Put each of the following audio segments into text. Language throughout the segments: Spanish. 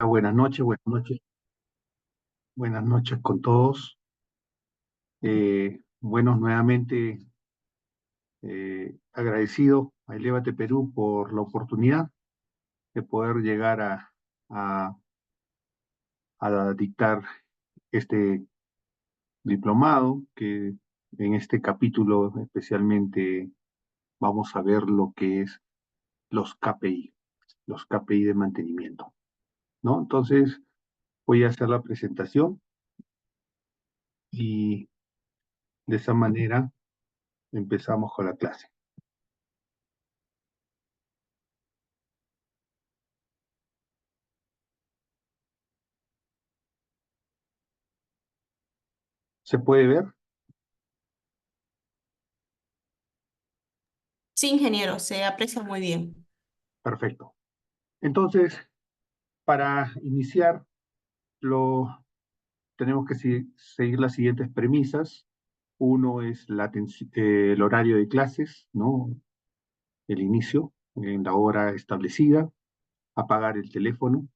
buenas noches con todos. Bueno, nuevamente agradecido a Elévate Perú por la oportunidad de poder llegar a, a dictar este diplomado, que en este capítulo especialmente vamos a ver lo que es los KPI, los KPI de mantenimiento, ¿no? Entonces, voy a hacer la presentación y de esa manera empezamos con la clase. ¿Se puede ver? Sí, ingeniero, se aprecia muy bien. Perfecto. Entonces, para iniciar, tenemos que seguir las siguientes premisas. Uno es el horario de clases, ¿no? El inicio en la hora establecida, apagar el teléfono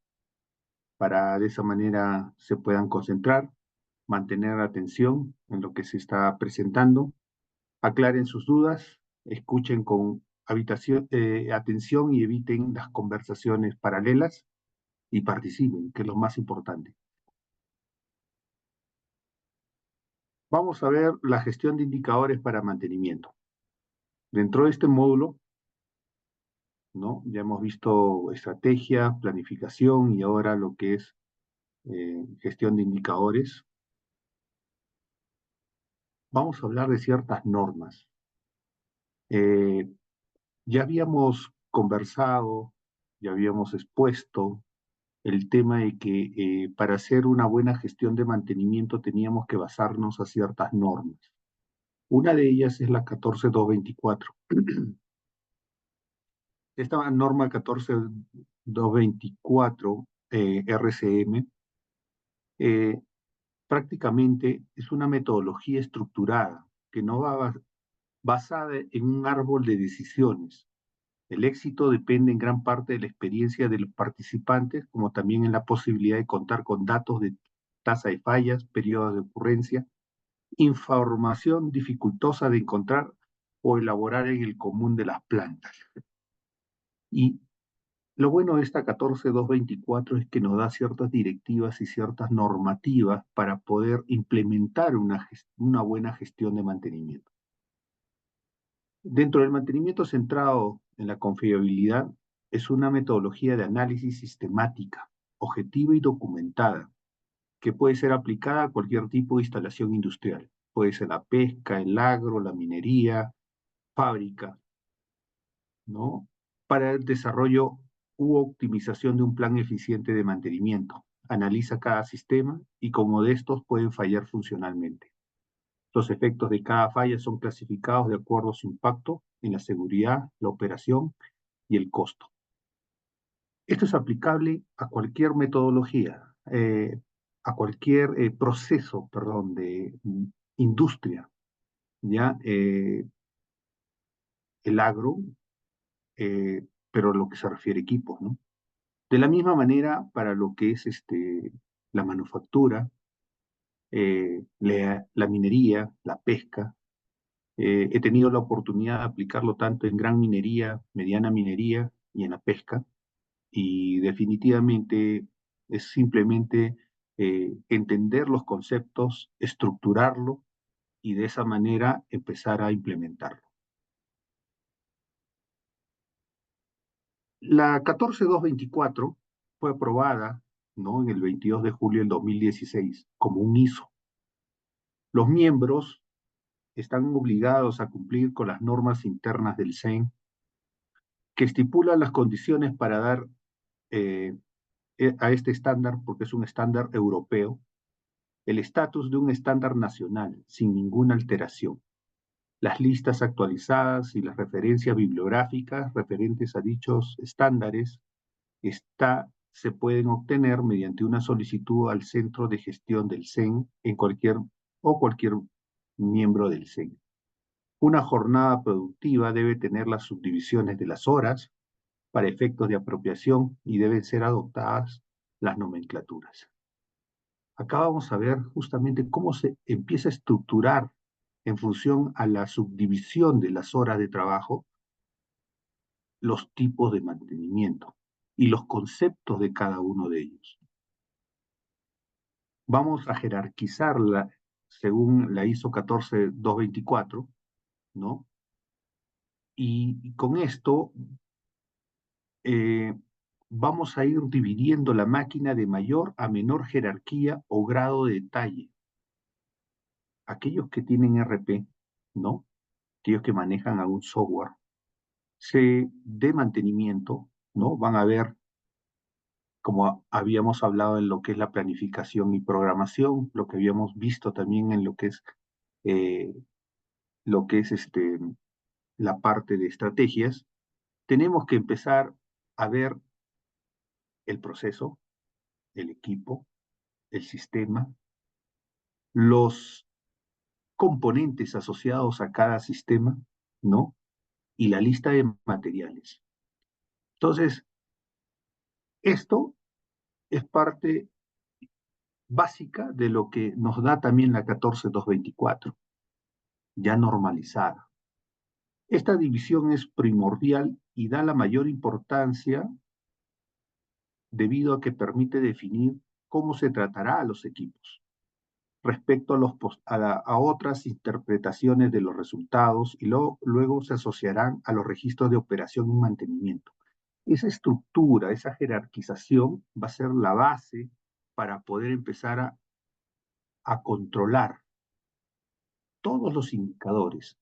para de esa manera se puedan concentrar, mantener atención en lo que se está presentando, aclaren sus dudas, escuchen con atención y eviten las conversaciones paralelas y participen, que es lo más importante. Vamos a ver la gestión de indicadores para mantenimiento. Dentro de este módulo, ¿no? Ya hemos visto estrategia, planificación y ahora lo que es gestión de indicadores. Vamos a hablar de ciertas normas. Eh, ya habíamos conversado, ya habíamos expuesto el tema de que para hacer una buena gestión de mantenimiento teníamos que basarnos a ciertas normas. Una de ellas es la 14224. Esta norma 14224 RCM eh, prácticamente es una metodología estructurada que no va basada en un árbol de decisiones. El éxito depende en gran parte de la experiencia de los participantes, como también en la posibilidad de contar con datos de tasa de fallas, periodos de ocurrencia, información dificultosa de encontrar o elaborar en el común de las plantas. Y lo bueno de esta 14224 es que nos da ciertas directivas y ciertas normativas para poder implementar una buena gestión de mantenimiento. Dentro del mantenimiento centrado en la confiabilidad, es una metodología de análisis sistemática, objetiva y documentada, que puede ser aplicada a cualquier tipo de instalación industrial. Puede ser la pesca, el agro, la minería, fábrica, ¿no? Para el desarrollo u optimización de un plan eficiente de mantenimiento. Analiza cada sistema y cómo de estos pueden fallar funcionalmente. Los efectos de cada falla son clasificados de acuerdo a su impacto en la seguridad, la operación y el costo. Esto es aplicable a cualquier metodología, a cualquier proceso, perdón, de industria, ¿ya? El agro, pero lo que se refiere a equipos, ¿no? De la misma manera, para lo que es la manufactura, la minería, la pesca, he tenido la oportunidad de aplicarlo tanto en gran minería, mediana minería y en la pesca, y definitivamente es simplemente entender los conceptos, estructurarlo y de esa manera empezar a implementarlo. La 14224 fue aprobada, ¿no?, en el 22 de julio del 2016 como un ISO. Los miembros están obligados a cumplir con las normas internas del CEN que estipulan las condiciones para dar eh, a este estándar, porque es un estándar europeo, el estatus de un estándar nacional sin ninguna alteración. Las listas actualizadas y las referencias bibliográficas referentes a dichos estándares se pueden obtener mediante una solicitud al centro de gestión del CEN en cualquier miembro del CEN. Una jornada productiva debe tener las subdivisiones de las horas para efectos de apropiación y deben ser adoptadas las nomenclaturas. Acá vamos a ver justamente cómo se empieza a estructurar en función a la subdivisión de las horas de trabajo, los tipos de mantenimiento y los conceptos de cada uno de ellos. Vamos a jerarquizarla según la ISO 14224, ¿no? Y con esto vamos a ir dividiendo la máquina de mayor a menor jerarquía o grado de detalle. Aquellos que tienen RP, ¿no? Aquellos que manejan algún software de mantenimiento, ¿no? Van a ver, como habíamos hablado en lo que es la planificación y programación, lo que habíamos visto también en eh, lo que es la parte de estrategias, tenemos que empezar a ver el proceso, el equipo, el sistema, los componentes asociados a cada sistema, ¿no? Y la lista de materiales. Entonces, esto es parte básica de lo que nos da también la 14224, ya normalizada. Esta división es primordial y da la mayor importancia debido a que permite definir cómo se tratará a los equipos respecto a otras interpretaciones de los resultados y luego se asociarán a los registros de operación y mantenimiento. Esa estructura, esa jerarquización va a ser la base para poder empezar a controlar todos los indicadores,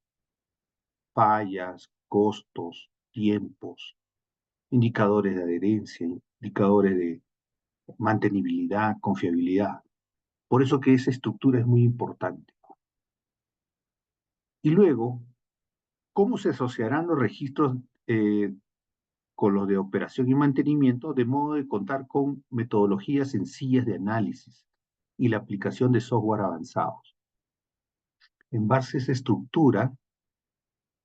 fallas, costos, tiempos, indicadores de adherencia, indicadores de mantenibilidad, confiabilidad. Por eso que esa estructura es muy importante. Y luego, ¿cómo se asociarán los registros con los de operación y mantenimiento, de modo de contar con metodologías sencillas de análisis y la aplicación de software avanzados? En base a esa estructura,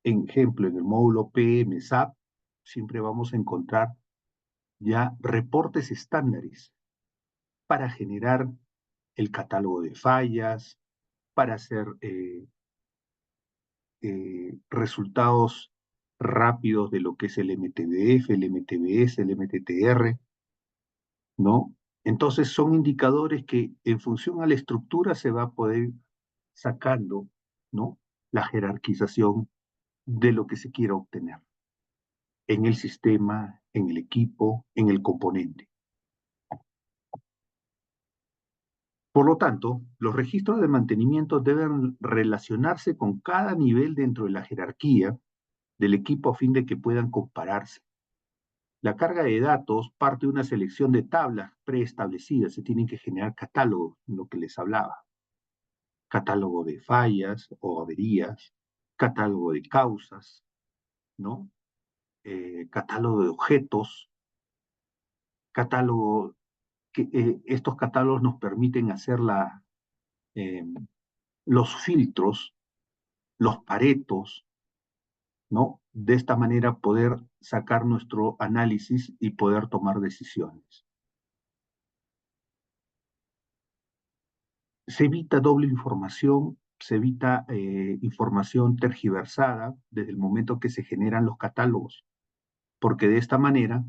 en ejemplo, en el módulo PM SAP, siempre vamos a encontrar ya reportes estándares para generar el catálogo de fallas, para hacer resultados rápidos de lo que es el MTBF, el MTBS, el MTTR, ¿no? Entonces son indicadores que en función a la estructura se va a poder sacando, ¿no? La jerarquización de lo que se quiera obtener en el sistema, en el equipo, en el componente. Por lo tanto, los registros de mantenimiento deben relacionarse con cada nivel dentro de la jerarquía del equipo a fin de que puedan compararse. La carga de datos parte de una selección de tablas preestablecidas. Se tienen que generar catálogos, lo que les hablaba. Catálogo de fallas o averías, catálogo de causas, ¿no? Catálogo de objetos, catálogo estos catálogos nos permiten hacer eh, los filtros, los paretos, ¿no? De esta manera poder sacar nuestro análisis y poder tomar decisiones. Se evita doble información, se evita información tergiversada desde el momento que se generan los catálogos, porque de esta manera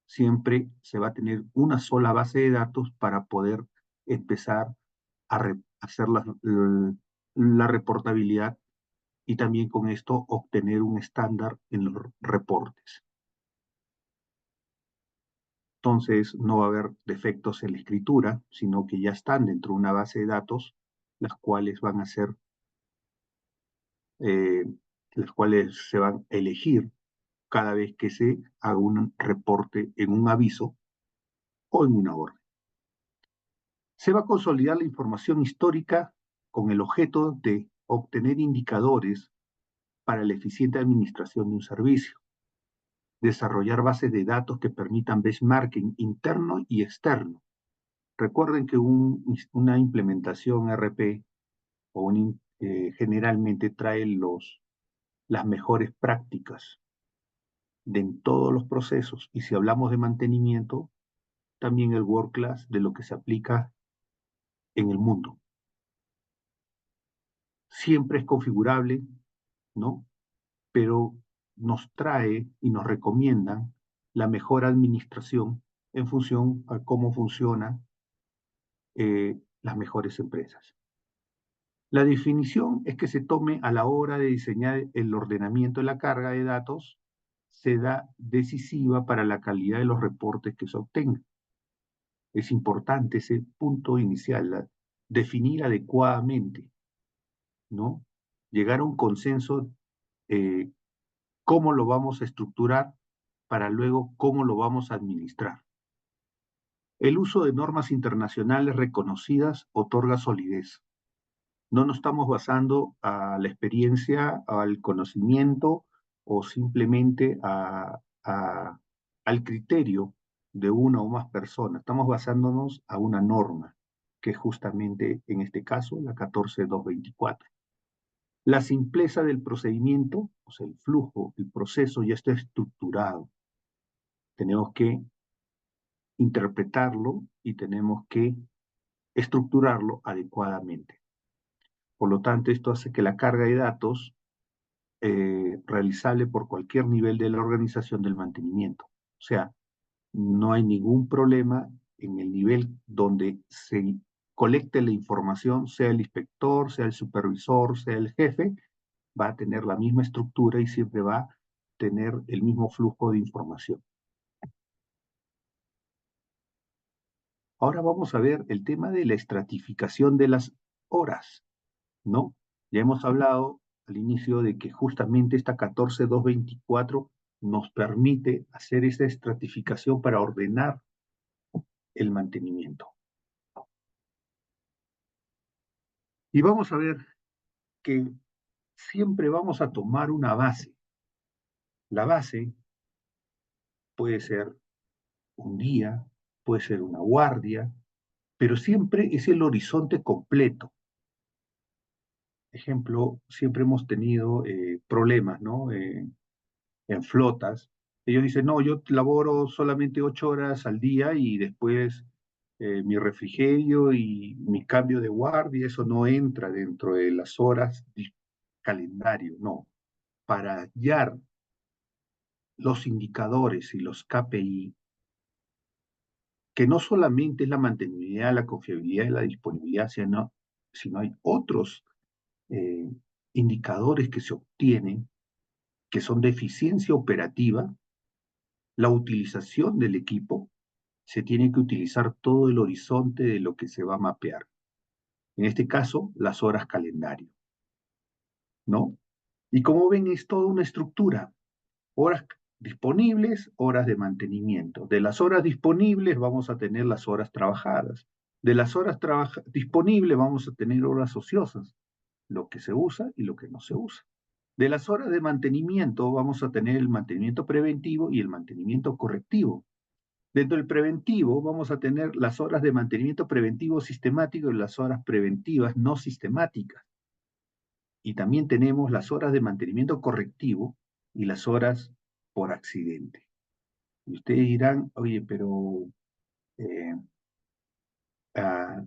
siempre se va a tener una sola base de datos para poder empezar a hacer la reportabilidad y también con esto obtener un estándar en los reportes. Entonces no va a haber defectos en la escritura, sino que ya están dentro de una base de datos, las cuales van a ser, eh, las cuales se van a elegir cada vez que se haga un reporte en un aviso o en una orden. Se va a consolidar la información histórica con el objeto de obtener indicadores para la eficiente administración de un servicio, desarrollar bases de datos que permitan benchmarking interno y externo. Recuerden que una implementación RP generalmente trae las mejores prácticas de en todos los procesos. Y si hablamos de mantenimiento, también el world class de lo que se aplica en el mundo. Siempre es configurable, ¿no? Pero nos trae y nos recomienda la mejor administración en función a cómo funcionan las mejores empresas. La definición es que se tome a la hora de diseñar el ordenamiento de la carga de datos, se da decisiva para la calidad de los reportes que se obtengan. Es importante ese punto inicial, definir adecuadamente, ¿no? Llegar a un consenso, eh, cómo lo vamos a estructurar para luego cómo lo vamos a administrar. El uso de normas internacionales reconocidas otorga solidez. No nos estamos basando a la experiencia, al conocimiento o simplemente al criterio de una o más personas. Estamos basándonos a una norma, que es justamente en este caso la 14224. La simpleza del procedimiento, o sea, el flujo, el proceso ya está estructurado. Tenemos que interpretarlo y tenemos que estructurarlo adecuadamente. Por lo tanto, esto hace que la carga de datos realizable por cualquier nivel de la organización del mantenimiento. O sea, no hay ningún problema en el nivel donde se colecte la información, sea el inspector, sea el supervisor, sea el jefe, va a tener la misma estructura y siempre va a tener el mismo flujo de información. Ahora vamos a ver el tema de la estratificación de las horas, ¿no? Ya hemos hablado al inicio de que justamente esta 14224 nos permite hacer esa estratificación para ordenar el mantenimiento. Y vamos a ver que siempre vamos a tomar una base. La base puede ser un día, puede ser una guardia, pero siempre es el horizonte completo. Ejemplo, siempre hemos tenido problemas, ¿no? En flotas. Ellos dicen, no, yo laboro solamente 8 horas al día y después mi refrigerio y mi cambio de guardia, eso no entra dentro de las horas de calendario, no. Para hallar los indicadores y los KPI, que no solamente es la mantenibilidad, la confiabilidad y la disponibilidad, sino hay otros eh, indicadores que se obtienen que son de eficiencia operativa, la utilización del equipo, se tiene que utilizar todo el horizonte de lo que se va a mapear. En este caso, las horas calendario, ¿no? Y como ven, es toda una estructura. Horas disponibles, horas de mantenimiento. De las horas disponibles vamos a tener las horas trabajadas. De las horas disponibles vamos a tener horas ociosas, lo que se usa y lo que no se usa. De las horas de mantenimiento vamos a tener el mantenimiento preventivo y el mantenimiento correctivo. Dentro del preventivo vamos a tener las horas de mantenimiento preventivo sistemático y las horas preventivas no sistemáticas. Y también tenemos las horas de mantenimiento correctivo y las horas por accidente. Y ustedes dirán, oye, pero eh, ah,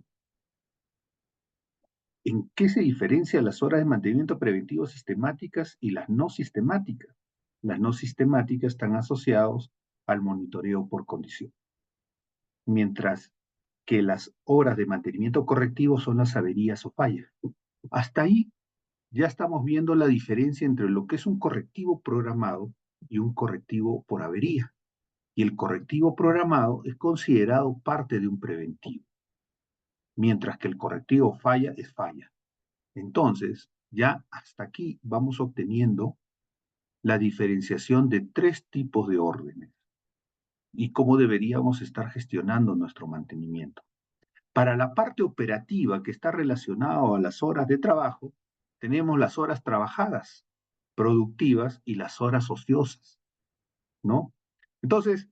¿en qué se diferencian las horas de mantenimiento preventivo sistemáticas y las no sistemáticas? Las no sistemáticas están asociadas al monitoreo por condición, mientras que las horas de mantenimiento correctivo son las averías o fallas. Hasta ahí ya estamos viendo la diferencia entre lo que es un correctivo programado y un correctivo por avería. Y el correctivo programado es considerado parte de un preventivo, mientras que el correctivo falla es falla. Entonces, ya hasta aquí vamos obteniendo la diferenciación de 3 tipos de órdenes y cómo deberíamos estar gestionando nuestro mantenimiento. Para la parte operativa que está relacionada a las horas de trabajo, tenemos las horas trabajadas, productivas y las horas ociosas, ¿no? Entonces,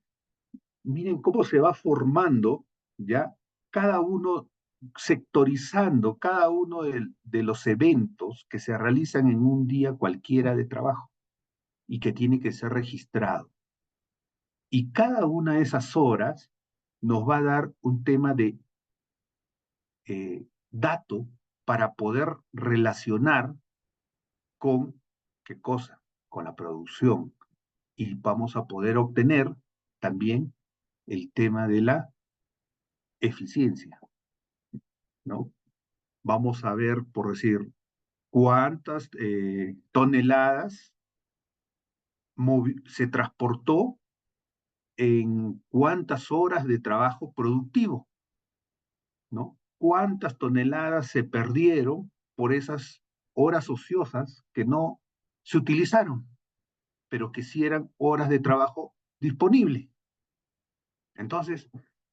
miren cómo se va formando ya cada uno, sectorizando cada uno de los eventos que se realizan en un día cualquiera de trabajo y que tiene que ser registrado. Y cada una de esas horas nos va a dar un tema de dato para poder relacionar con, ¿qué cosa? Con la producción. Y vamos a poder obtener también el tema de la eficiencia, ¿no? Vamos a ver, por decir, cuántas toneladas se transportó en cuántas horas de trabajo productivo, ¿no? Cuántas toneladas se perdieron por esas horas ociosas que no se utilizaron, pero que sí eran horas de trabajo disponibles. Entonces,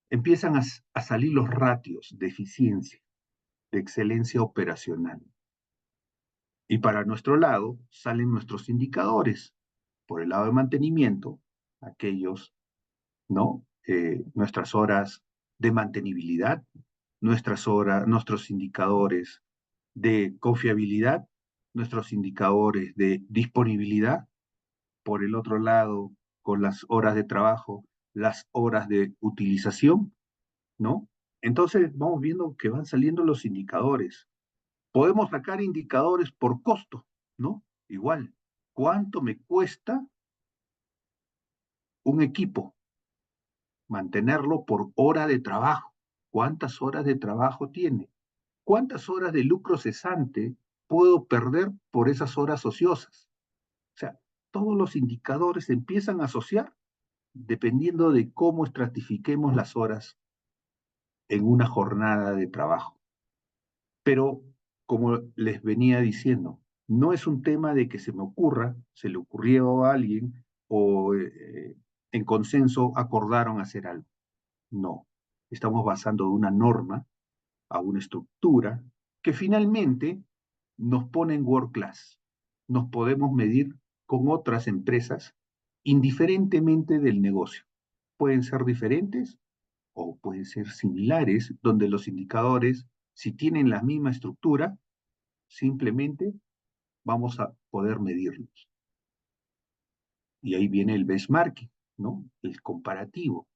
empiezan a salir los ratios de eficiencia, de excelencia operacional. Y para nuestro lado salen nuestros indicadores. Por el lado de mantenimiento, aquellos, ¿no? Nuestras horas de mantenibilidad, nuestras horas, nuestros indicadores de confiabilidad, nuestros indicadores de disponibilidad. Por el otro lado, con las horas de trabajo, las horas de utilización, ¿no? Entonces vamos viendo que van saliendo los indicadores. Podemos sacar indicadores por costo, ¿no? Igual, ¿cuánto me cuesta un equipo? Mantenerlo por hora de trabajo. ¿Cuántas horas de trabajo tiene? ¿Cuántas horas de lucro cesante puedo perder por esas horas ociosas? O sea, todos los indicadores se empiezan a asociar dependiendo de cómo estratifiquemos las horas en una jornada de trabajo. Pero, como les venía diciendo, no es un tema de que se me ocurra, se le ocurrió a alguien o en consenso acordaron hacer algo. No, estamos basando una norma a una estructura que finalmente nos pone en world class. Nos podemos medir con otras empresas indiferentemente del negocio. Pueden ser diferentes o pueden ser similares, donde los indicadores, si tienen la misma estructura, simplemente vamos a poder medirlos. Y ahí viene el benchmarking, ¿no? El comparativo.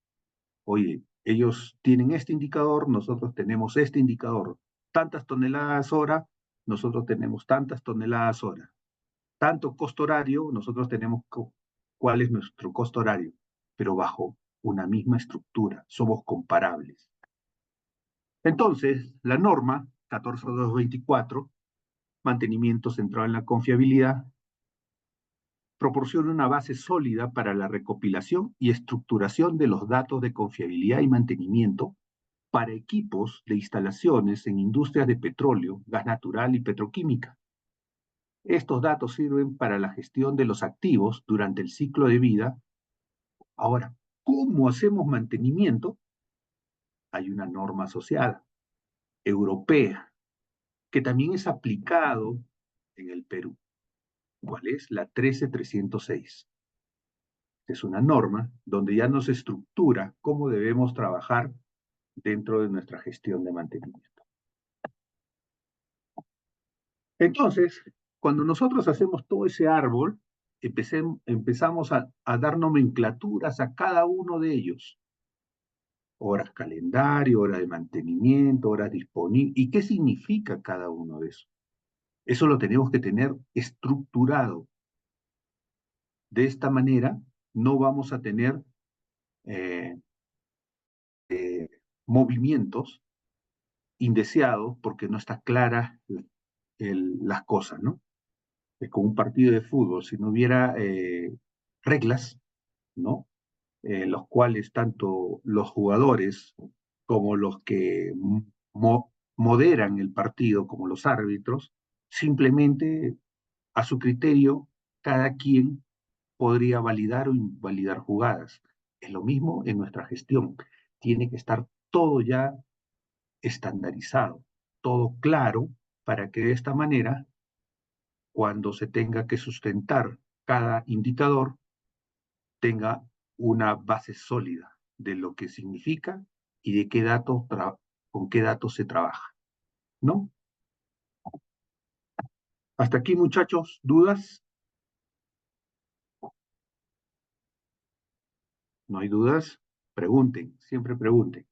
Oye, ellos tienen este indicador, nosotros tenemos este indicador. Tantas toneladas hora, nosotros tenemos tantas toneladas hora. Tanto costo horario, nosotros tenemos cuál es nuestro costo horario, pero bajo una misma estructura, somos comparables. Entonces, la norma 14224, mantenimiento centrado en la confiabilidad, proporciona una base sólida para la recopilación y estructuración de los datos de confiabilidad y mantenimiento para equipos de instalaciones en industrias de petróleo, gas natural y petroquímica. Estos datos sirven para la gestión de los activos durante el ciclo de vida. Ahora, ¿cómo hacemos mantenimiento? Hay una norma asociada, europea, que también es aplicado en el Perú. ¿Cuál es? La 13306. Es una norma donde ya nos estructura cómo debemos trabajar dentro de nuestra gestión de mantenimiento. Entonces, cuando nosotros hacemos todo ese árbol, empezamos a dar nomenclaturas a cada uno de ellos. Horas calendario, horas de mantenimiento, horas disponibles. ¿Y qué significa cada uno de esos? Eso lo tenemos que tener estructurado. De esta manera, no vamos a tener eh, movimientos indeseados porque no está clara las cosas, ¿no? Es como un partido de fútbol, si no hubiera reglas, ¿no? Los cuales tanto los jugadores como los que moderan el partido, como los árbitros, simplemente a su criterio, cada quien podría validar o invalidar jugadas. Es lo mismo en nuestra gestión. Tiene que estar todo ya estandarizado, todo claro, para que de esta manera, cuando se tenga que sustentar cada indicador, tenga una base sólida de lo que significa y de qué datos con qué datos se trabaja, ¿no? Hasta aquí, muchachos, ¿dudas? ¿No hay dudas? Pregunten, siempre pregunten.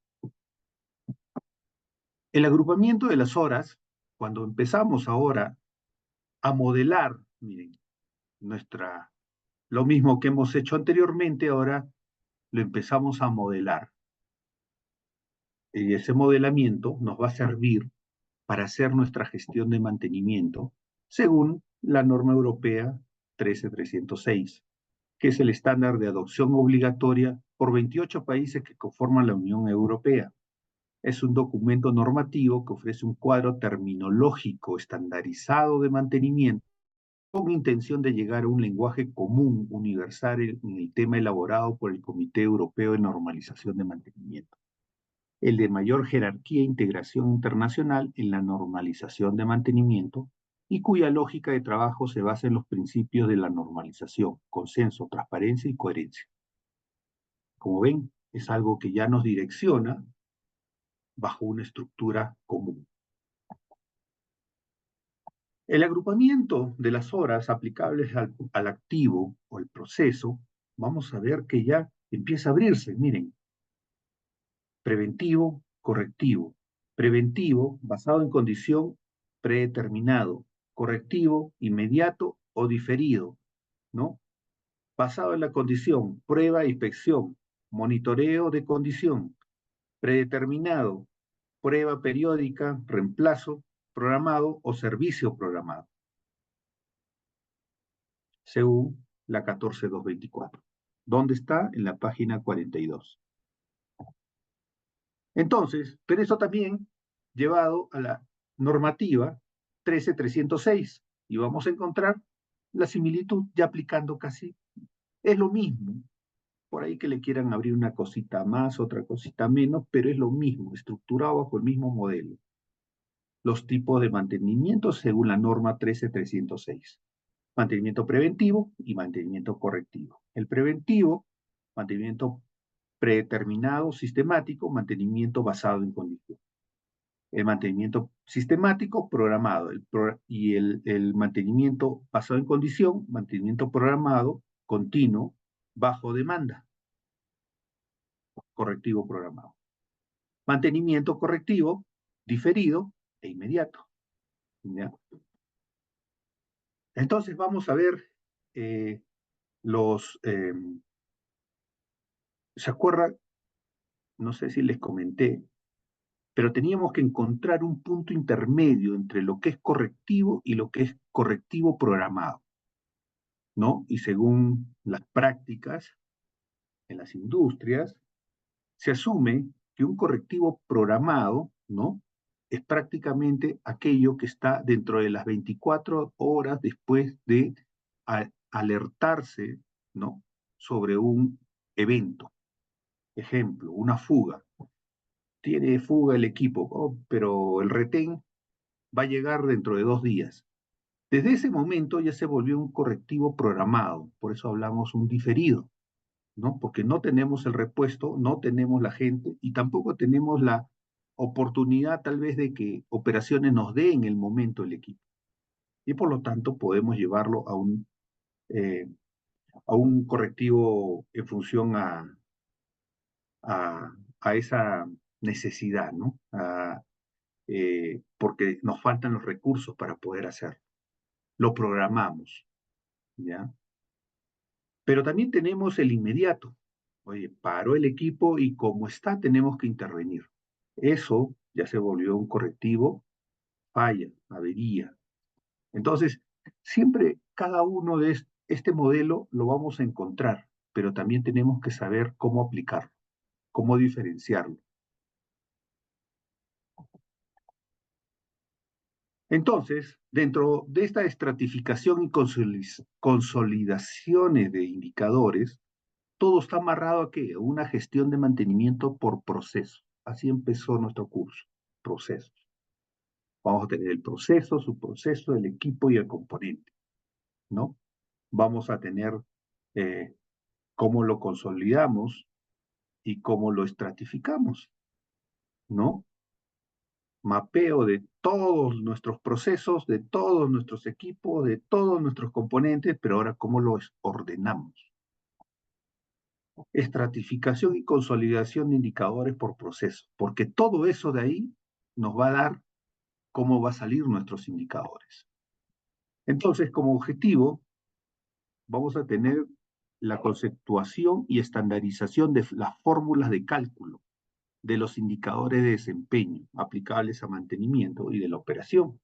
El agrupamiento de las horas, cuando empezamos ahora a modelar, miren, lo mismo que hemos hecho anteriormente, ahora lo empezamos a modelar. Y ese modelamiento nos va a servir para hacer nuestra gestión de mantenimiento según la norma europea 13306, que es el estándar de adopción obligatoria por 28 países que conforman la Unión Europea. Es un documento normativo que ofrece un cuadro terminológico estandarizado de mantenimiento con intención de llegar a un lenguaje común, universal en el tema elaborado por el Comité Europeo de Normalización de Mantenimiento, el de mayor jerarquía e integración internacional en la normalización de mantenimiento y cuya lógica de trabajo se basa en los principios de la normalización, consenso, transparencia y coherencia. Como ven, es algo que ya nos direcciona bajo una estructura común. El agrupamiento de las horas aplicables al activo o el proceso, vamos a ver que ya empieza a abrirse. Miren, preventivo, correctivo. Preventivo, basado en condición predeterminado. Correctivo, inmediato o diferido, ¿no? Basado en la condición, prueba e inspección, monitoreo de condición. Predeterminado, prueba periódica, reemplazo programado o servicio programado, según la 14224. ¿Dónde está? En la página 42. Entonces, pero eso también llevado a la normativa 13306 y vamos a encontrar la similitud ya aplicando casi, es lo mismo, por ahí que le quieran abrir una cosita más, otra cosita menos, pero es lo mismo, estructurado bajo el mismo modelo. Los tipos de mantenimiento según la norma 13306. Mantenimiento preventivo y mantenimiento correctivo. El preventivo, mantenimiento predeterminado, sistemático, mantenimiento basado en condiciones. El mantenimiento sistemático, programado, y el mantenimiento basado en condición, mantenimiento programado, continuo, bajo demanda, correctivo programado. Mantenimiento correctivo, diferido e inmediato. ¿Ya? Entonces vamos a ver ¿se acuerdan? No sé si les comenté, pero teníamos que encontrar un punto intermedio entre lo que es correctivo y lo que es correctivo programado, ¿no? Y según las prácticas en las industrias, se asume que un correctivo programado, ¿no? Es prácticamente aquello que está dentro de las 24 horas después de alertarse, ¿no? Sobre un evento. Ejemplo, una fuga. Tiene fuga el equipo, oh, pero el retén va a llegar dentro de 2 días. Desde ese momento ya se volvió un correctivo programado, por eso hablamos un diferido, ¿no? Porque no tenemos el repuesto, no tenemos la gente y tampoco tenemos la oportunidad tal vez de que operaciones nos dé en el momento el equipo. Y por lo tanto podemos llevarlo a un correctivo en función a esa necesidad, ¿no? Porque nos faltan los recursos para poder hacerlo. Lo programamos, ¿ya? Pero también tenemos el inmediato. Oye, paró el equipo y como está, tenemos que intervenir. Eso ya se volvió un correctivo, falla, avería. Entonces, siempre cada uno de este modelo lo vamos a encontrar, pero también tenemos que saber cómo aplicarlo, cómo diferenciarlo. Entonces, dentro de esta estratificación y consolidaciones de indicadores, todo está amarrado a ¿qué? Una gestión de mantenimiento por proceso. Así empezó nuestro curso, procesos. Vamos a tener el proceso, subproceso, el equipo y el componente, ¿no? Vamos a tener cómo lo consolidamos y cómo lo estratificamos, ¿no? Mapeo de todos nuestros procesos, de todos nuestros equipos, de todos nuestros componentes, pero ahora cómo los ordenamos. Estratificación y consolidación de indicadores por proceso, porque todo eso de ahí nos va a dar cómo va a salir nuestros indicadores. Entonces, como objetivo, vamos a tener la conceptuación y estandarización de las fórmulas de cálculo de los indicadores de desempeño aplicables a mantenimiento y de la operación,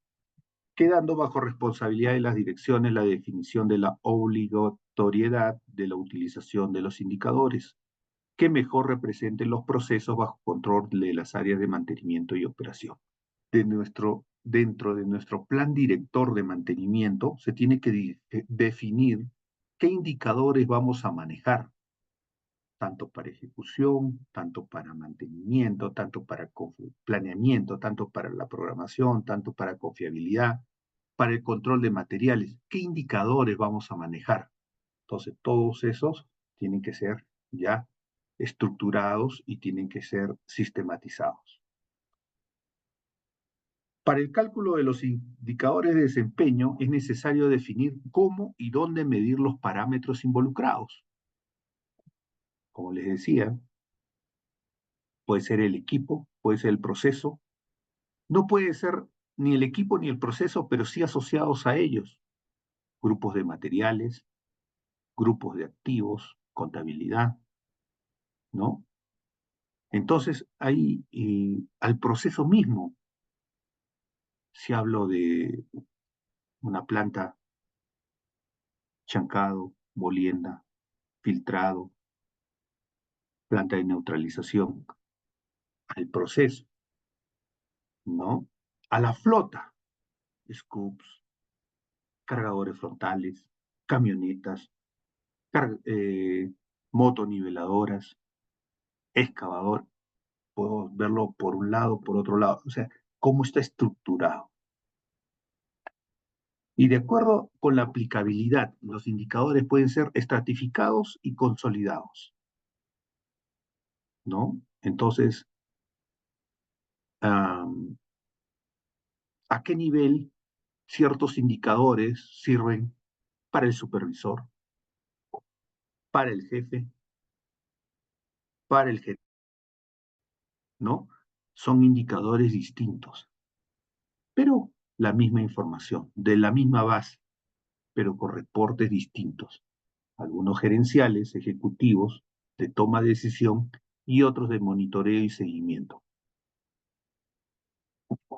quedando bajo responsabilidad de las direcciones la definición de la obligatoriedad de la utilización de los indicadores, que mejor representen los procesos bajo control de las áreas de mantenimiento y operación. Dentro de nuestro plan director de mantenimiento se tiene que definir qué indicadores vamos a manejar, tanto para ejecución, tanto para mantenimiento, tanto para planeamiento, tanto para la programación, tanto para confiabilidad, para el control de materiales, qué indicadores vamos a manejar. Entonces, todos esos tienen que ser ya estructurados y tienen que ser sistematizados. Para el cálculo de los indicadores de desempeño es necesario definir cómo y dónde medir los parámetros involucrados. Como les decía, puede ser el equipo, puede ser el proceso, no puede ser ni el equipo ni el proceso, pero sí asociados a ellos. Grupos de materiales, grupos de activos, contabilidad, ¿no? Entonces, ahí al proceso mismo, si hablo de una planta, chancado, molienda, filtrado, planta de neutralización, al proceso, ¿no? A la flota, scoops, cargadores frontales, camionetas, motoniveladoras, excavador, puedo verlo por un lado, por otro lado, o sea, cómo está estructurado. Y de acuerdo con la aplicabilidad, los indicadores pueden ser estratificados y consolidados, ¿no? Entonces, ¿a qué nivel ciertos indicadores sirven para el supervisor, para el jefe, para el gerente, ¿no? Son indicadores distintos, pero la misma información, de la misma base, pero con reportes distintos. Algunos gerenciales, ejecutivos, de toma de decisión y otros de monitoreo y seguimiento.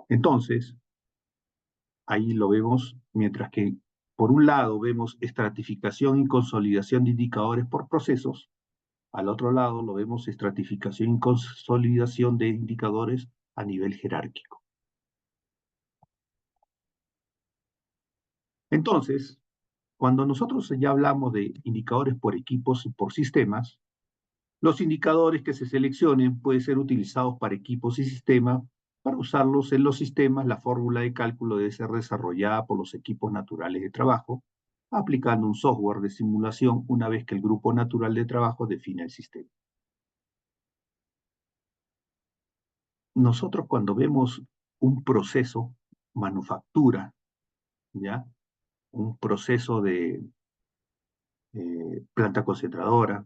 Entonces, ahí lo vemos, mientras que por un lado vemos estratificación y consolidación de indicadores por procesos, al otro lado lo vemos estratificación y consolidación de indicadores a nivel jerárquico. Entonces, cuando nosotros ya hablamos de indicadores por equipos y por sistemas, los indicadores que se seleccionen pueden ser utilizados para equipos y sistemas. Para usarlos en los sistemas, la fórmula de cálculo debe ser desarrollada por los equipos naturales de trabajo, aplicando un software de simulación una vez que el grupo natural de trabajo define el sistema. Nosotros cuando vemos un proceso, manufactura, ¿ya? Un proceso de planta concentradora,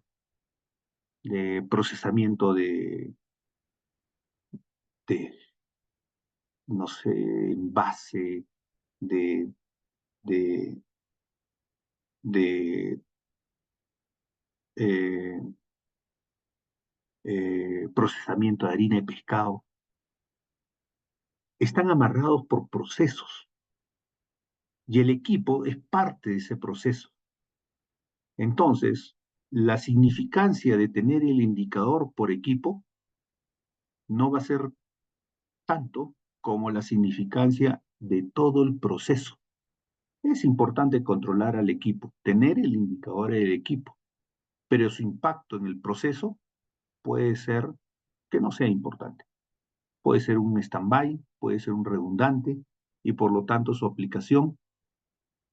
de procesamiento de no sé, envase, de, de, de eh, procesamiento de harina y pescado, están amarrados por procesos y el equipo es parte de ese proceso. Entonces, la significancia de tener el indicador por equipo no va a ser tanto como la significancia de todo el proceso. Es importante controlar al equipo, tener el indicador del equipo, pero su impacto en el proceso puede ser que no sea importante. Puede ser un stand-by, puede ser un redundante, y por lo tanto su aplicación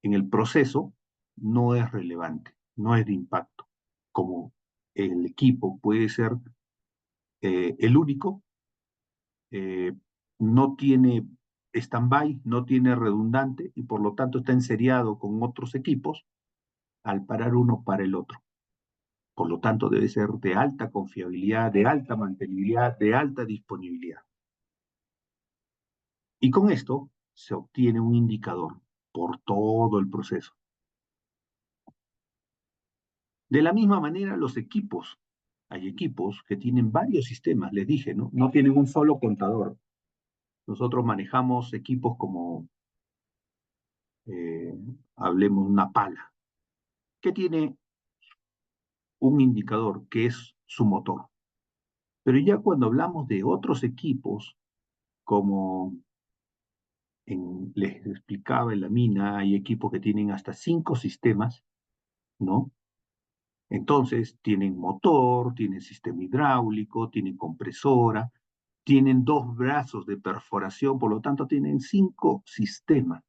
en el proceso no es relevante, no es de impacto. Como el equipo puede ser el único, eh, no tiene stand-by, no tiene redundante, y por lo tanto está enseriado con otros equipos, al parar uno para el otro. Por lo tanto, debe ser de alta confiabilidad, de alta mantenibilidad, de alta disponibilidad. Y con esto se obtiene un indicador por todo el proceso. De la misma manera, los equipos. Hay equipos que tienen varios sistemas, les dije, ¿no? No tienen un solo contador. Nosotros manejamos equipos como, eh, hablemos, una pala, que tiene un indicador que es su motor. Pero ya cuando hablamos de otros equipos, como les explicaba en la mina, hay equipos que tienen hasta 5 sistemas, ¿no? Entonces, tienen motor, tienen sistema hidráulico, tienen compresora, tienen 2 brazos de perforación, por lo tanto, tienen 5 sistemas,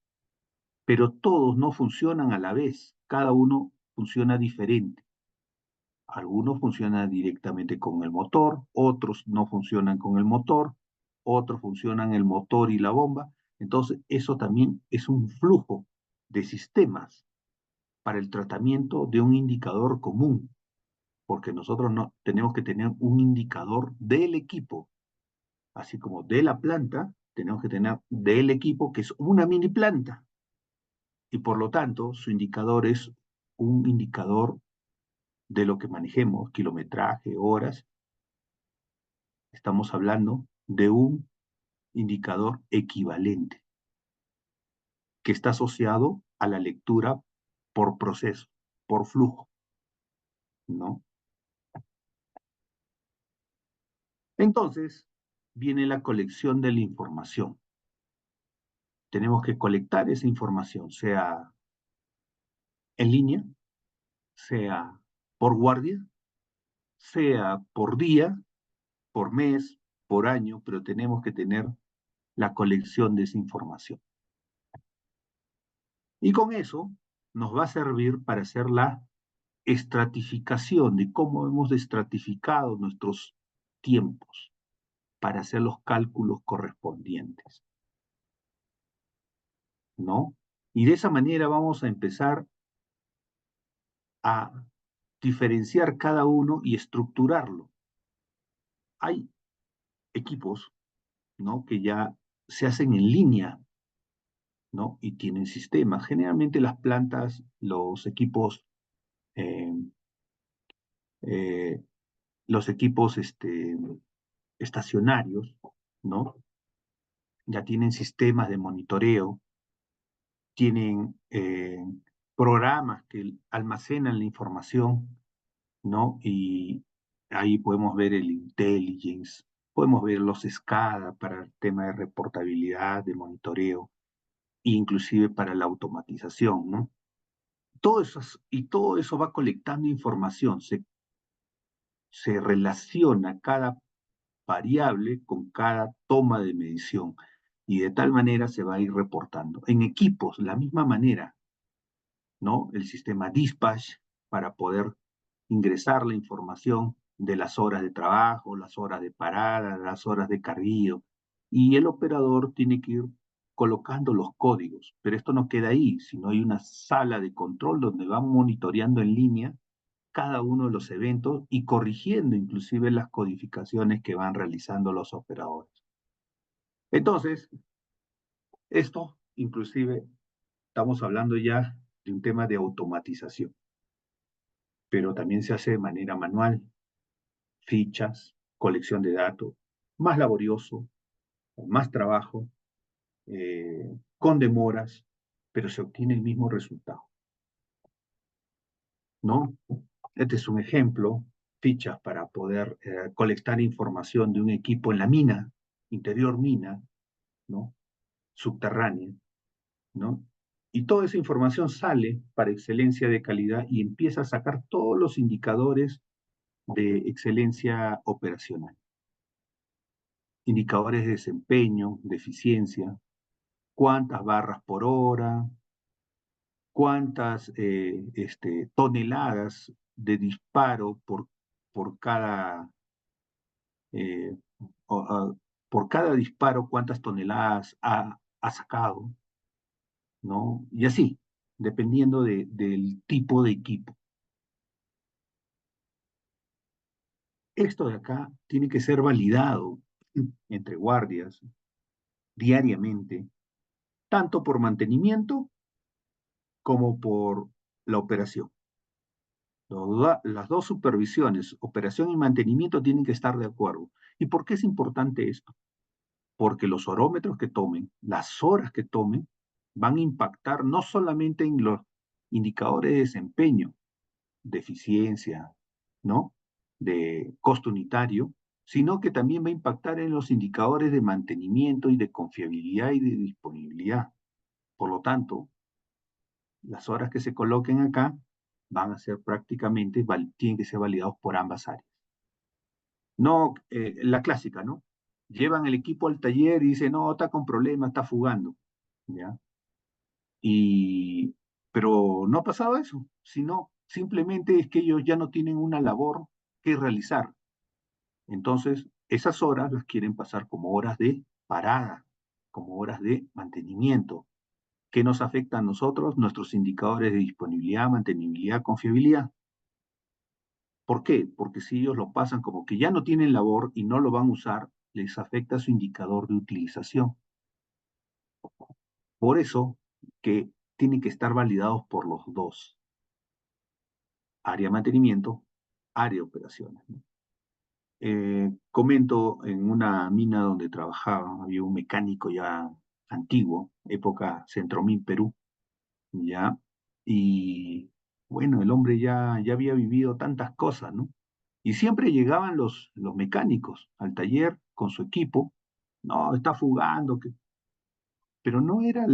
pero todos no funcionan a la vez, cada uno funciona diferente. Algunos funcionan directamente con el motor, otros no funcionan con el motor, otros funcionan el motor y la bomba. Entonces, eso también es un flujo de sistemas para el tratamiento de un indicador común, porque nosotros no tenemos que tener un indicador del equipo, así como de la planta, tenemos que tener del equipo, que es una mini planta, y por lo tanto, su indicador es un indicador de lo que manejemos, kilometraje, horas. Estamos hablando de un indicador equivalente que está asociado a la lectura por proceso, por flujo, ¿no? Entonces, viene la colección de la información. Tenemos que colectar esa información, sea en línea, sea por guardia, sea por día, por mes, por año, pero tenemos que tener la colección de esa información. Y con eso nos va a servir para hacer la estratificación de cómo hemos estratificado nuestros tiempos para hacer los cálculos correspondientes, ¿no? Y de esa manera vamos a empezar a diferenciar cada uno y estructurarlo. Hay equipos, ¿no? Que ya se hacen en línea, ¿no? Y tienen sistemas. Generalmente las plantas, los equipos, eh, eh, estacionarios, ¿no? Ya tienen sistemas de monitoreo, tienen programas que almacenan la información, ¿no? Y ahí podemos ver el intelligence, podemos ver los SCADA para el tema de reportabilidad, de monitoreo, e inclusive para la automatización, ¿no? Todo eso va colectando información, se relaciona cada variable con cada toma de medición y de tal manera se va a ir reportando. En equipos, la misma manera, ¿no? El sistema dispatch para poder ingresar la información de las horas de trabajo, las horas de parada, las horas de carguillo, y el operador tiene que ir colocando los códigos, pero esto no queda ahí, sino hay una sala de control donde van monitoreando en línea cada uno de los eventos y corrigiendo inclusive las codificaciones que van realizando los operadores. Entonces, esto inclusive estamos hablando ya de un tema de automatización, pero también se hace de manera manual, fichas, colección de datos, más laborioso, más trabajo, con demoras, pero se obtiene el mismo resultado, ¿no? Este es un ejemplo, fichas para poder colectar información de un equipo en la mina, interior mina, ¿no? Subterránea, ¿no? Y toda esa información sale para excelencia de calidad y empieza a sacar todos los indicadores de excelencia operacional. Indicadores de desempeño, de eficiencia, cuántas barras por hora, cuántas toneladas de disparo por cada, eh, por cada disparo, cuántas toneladas ha sacado, ¿no? Y así, dependiendo del tipo de equipo. Esto de acá tiene que ser validado entre guardias diariamente, tanto por mantenimiento como por la operación. Las dos supervisiones, operación y mantenimiento, tienen que estar de acuerdo. ¿Y por qué es importante esto? Porque los horómetros que tomen, las horas que tomen, van a impactar no solamente en los indicadores de desempeño, de eficiencia, ¿no? De costo unitario, sino que también va a impactar en los indicadores de mantenimiento y de confiabilidad y de disponibilidad. Por lo tanto, las horas que se coloquen acá van a ser prácticamente, tienen que ser validados por ambas áreas. No, la clásica, ¿no? Llevan el equipo al taller y dicen, no, está con problemas, está fugando, ¿ya? Y, pero no ha pasado eso, sino simplemente es que ellos ya no tienen una labor que realizar. Entonces, esas horas las quieren pasar como horas de parada, como horas de mantenimiento. ¿Qué nos afecta a nosotros? Nuestros indicadores de disponibilidad, mantenibilidad, confiabilidad. ¿Por qué? Porque si ellos lo pasan como que ya no tienen labor y no lo van a usar, les afecta su indicador de utilización. Por eso que tienen que estar validados por los dos. Área mantenimiento, área operaciones, ¿no? Comento, en una mina donde trabajaba, había un mecánico ya antiguo, época Centromín, Perú, ya, y bueno, el hombre ya había vivido tantas cosas, ¿no? Y siempre llegaban los mecánicos al taller con su equipo, no, está fugando, pero no era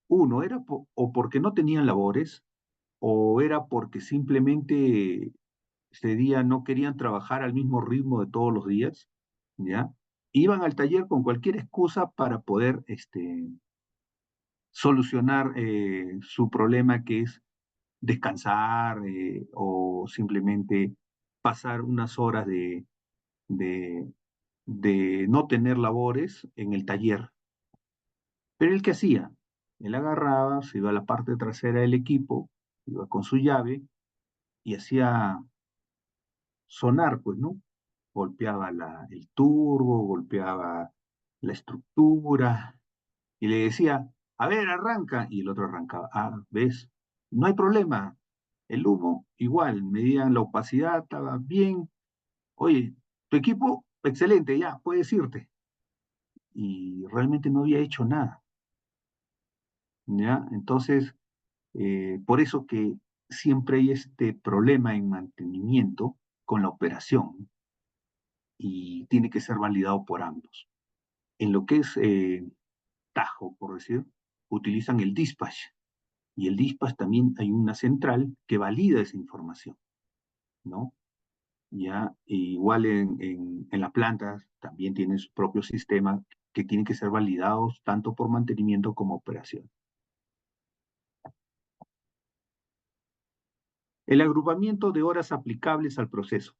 uno, era o porque no tenían labores, o era porque simplemente ese día no querían trabajar al mismo ritmo de todos los días, ¿ya? Iban al taller con cualquier excusa para poder solucionar su problema, que es descansar o simplemente pasar unas horas de, de no tener labores en el taller. Pero él, ¿qué hacía? Él agarraba, se iba a la parte trasera del equipo, iba con su llave y hacía sonar, pues, ¿no? Golpeaba el turbo, golpeaba la estructura y le decía, a ver, arranca, y el otro arrancaba, ah, ¿ves? No hay problema, el humo igual, medían la opacidad, estaba bien, oye, tu equipo, excelente, ya, puedes irte. Y realmente no había hecho nada, ¿ya? Entonces, por eso que siempre hay este problema en mantenimiento con la operación y tiene que ser validado por ambos. En lo que es Tajo, por decir, utilizan el dispatch. Y el dispatch también hay una central que valida esa información, ¿no? Ya, igual en las plantas también tienen su propio sistema que tienen que ser validados tanto por mantenimiento como operación. El agrupamiento de horas aplicables al proceso.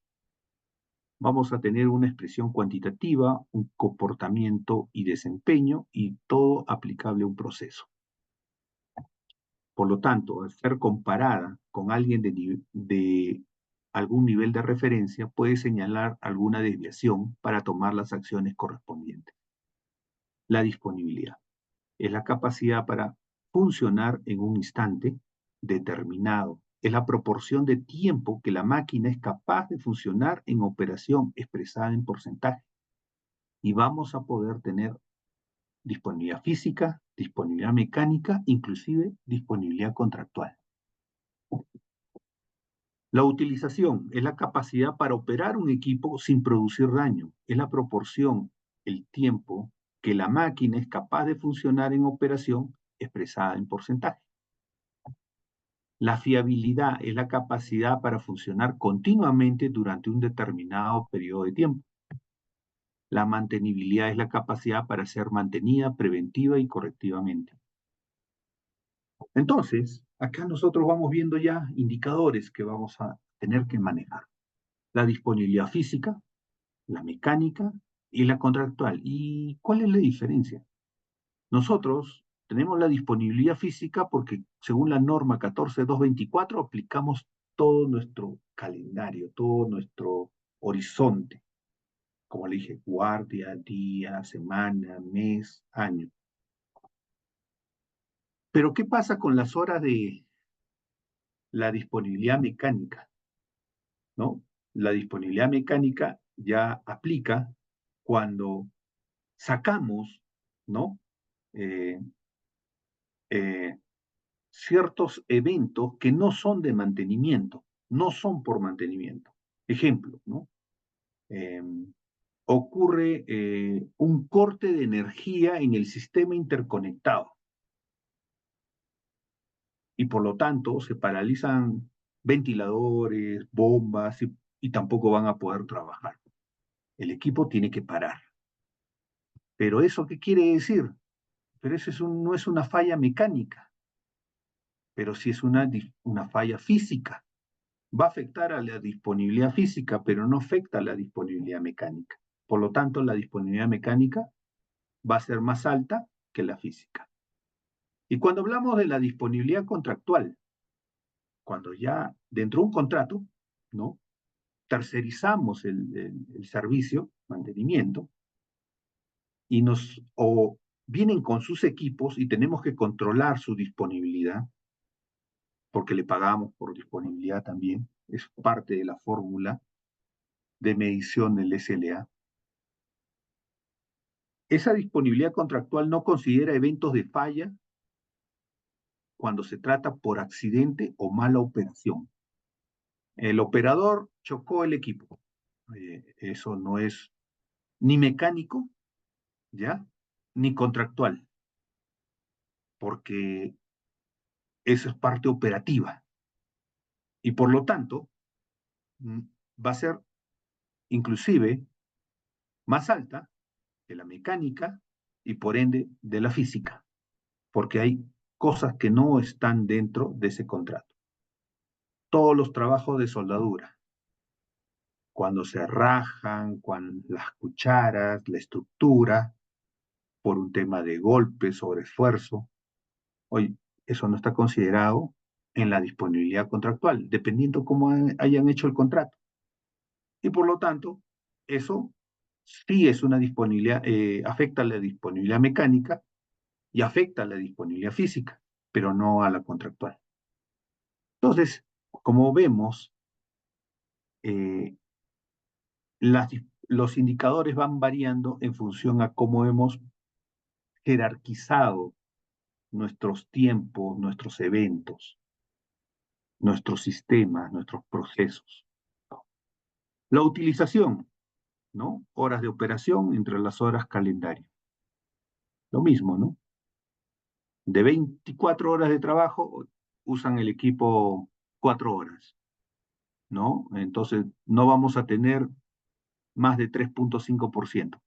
Vamos a tener una expresión cuantitativa, un comportamiento y desempeño, y todo aplicable a un proceso. Por lo tanto, al ser comparada con alguien de algún nivel de referencia, puede señalar alguna desviación para tomar las acciones correspondientes. La disponibilidad es la capacidad para funcionar en un instante determinado. Es la proporción de tiempo que la máquina es capaz de funcionar en operación expresada en porcentaje. Y vamos a poder tener disponibilidad física, disponibilidad mecánica, inclusive disponibilidad contractual. La utilización es la capacidad para operar un equipo sin producir daño. Es la proporción, el tiempo que la máquina es capaz de funcionar en operación expresada en porcentaje. La fiabilidad es la capacidad para funcionar continuamente durante un determinado periodo de tiempo. La mantenibilidad es la capacidad para ser mantenida preventiva y correctivamente. Entonces, acá nosotros vamos viendo ya indicadores que vamos a tener que manejar. La disponibilidad física, la mecánica y la contractual. ¿Y cuál es la diferencia? Nosotros tenemos la disponibilidad física porque según la norma 14224 aplicamos todo nuestro calendario, todo nuestro horizonte. Como le dije, guardia, día, semana, mes, año. Pero ¿qué pasa con las horas de la disponibilidad mecánica? ¿No? La disponibilidad mecánica ya aplica cuando sacamos, ¿no? Eh, eh, ciertos eventos que no son de mantenimiento, no son por mantenimiento. Ejemplo, ¿no? Eh, ocurre un corte de energía en el sistema interconectado y por lo tanto se paralizan ventiladores, bombas y tampoco van a poder trabajar. El equipo tiene que parar. ¿Pero eso qué quiere decir? Pero eso no es una falla mecánica, pero sí es una falla física. Va a afectar a la disponibilidad física, pero no afecta a la disponibilidad mecánica. Por lo tanto, la disponibilidad mecánica va a ser más alta que la física. Y cuando hablamos de la disponibilidad contractual, cuando ya dentro de un contrato, ¿no? Tercerizamos el servicio, mantenimiento, y o vienen con sus equipos y tenemos que controlar su disponibilidad, porque le pagamos por disponibilidad también, es parte de la fórmula de medición del SLA. Esa disponibilidad contractual no considera eventos de falla cuando se trata por accidente o mala operación. El operador chocó el equipo. Eso no es ni mecánico, ¿ya? Ni contractual, porque eso es parte operativa. Y por lo tanto, va a ser inclusive más alta de la mecánica y por ende de la física, porque hay cosas que no están dentro de ese contrato. Todos los trabajos de soldadura, cuando se rajan, cuando las cucharas, la estructura, por un tema de golpe, sobreesfuerzo, oye, eso no está considerado en la disponibilidad contractual, dependiendo cómo hayan hecho el contrato. Y por lo tanto, eso sí es una disponibilidad, afecta a la disponibilidad mecánica y afecta a la disponibilidad física, pero no a la contractual. Entonces, como vemos, eh, las, los indicadores van variando en función a cómo hemos jerarquizado nuestros tiempos, nuestros eventos, nuestros sistemas, nuestros procesos. La utilización, ¿no? Horas de operación entre las horas calendario. Lo mismo, ¿no? De 24 horas de trabajo, usan el equipo 4 horas, ¿no? Entonces, no vamos a tener más de 3,5%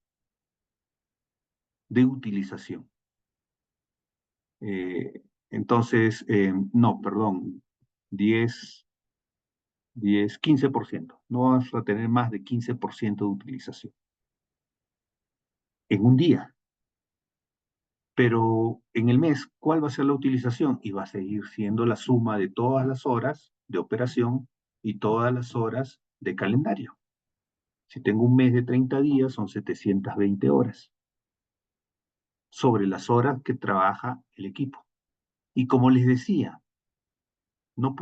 de utilización. Entonces, no, perdón, 15%. No vamos a tener más de 15% de utilización en un día. Pero en el mes, ¿cuál va a ser la utilización? Y va a seguir siendo la suma de todas las horas de operación y todas las horas de calendario. Si tengo un mes de 30 días, son 720 horas sobre las horas que trabaja el equipo. Y como les decía, no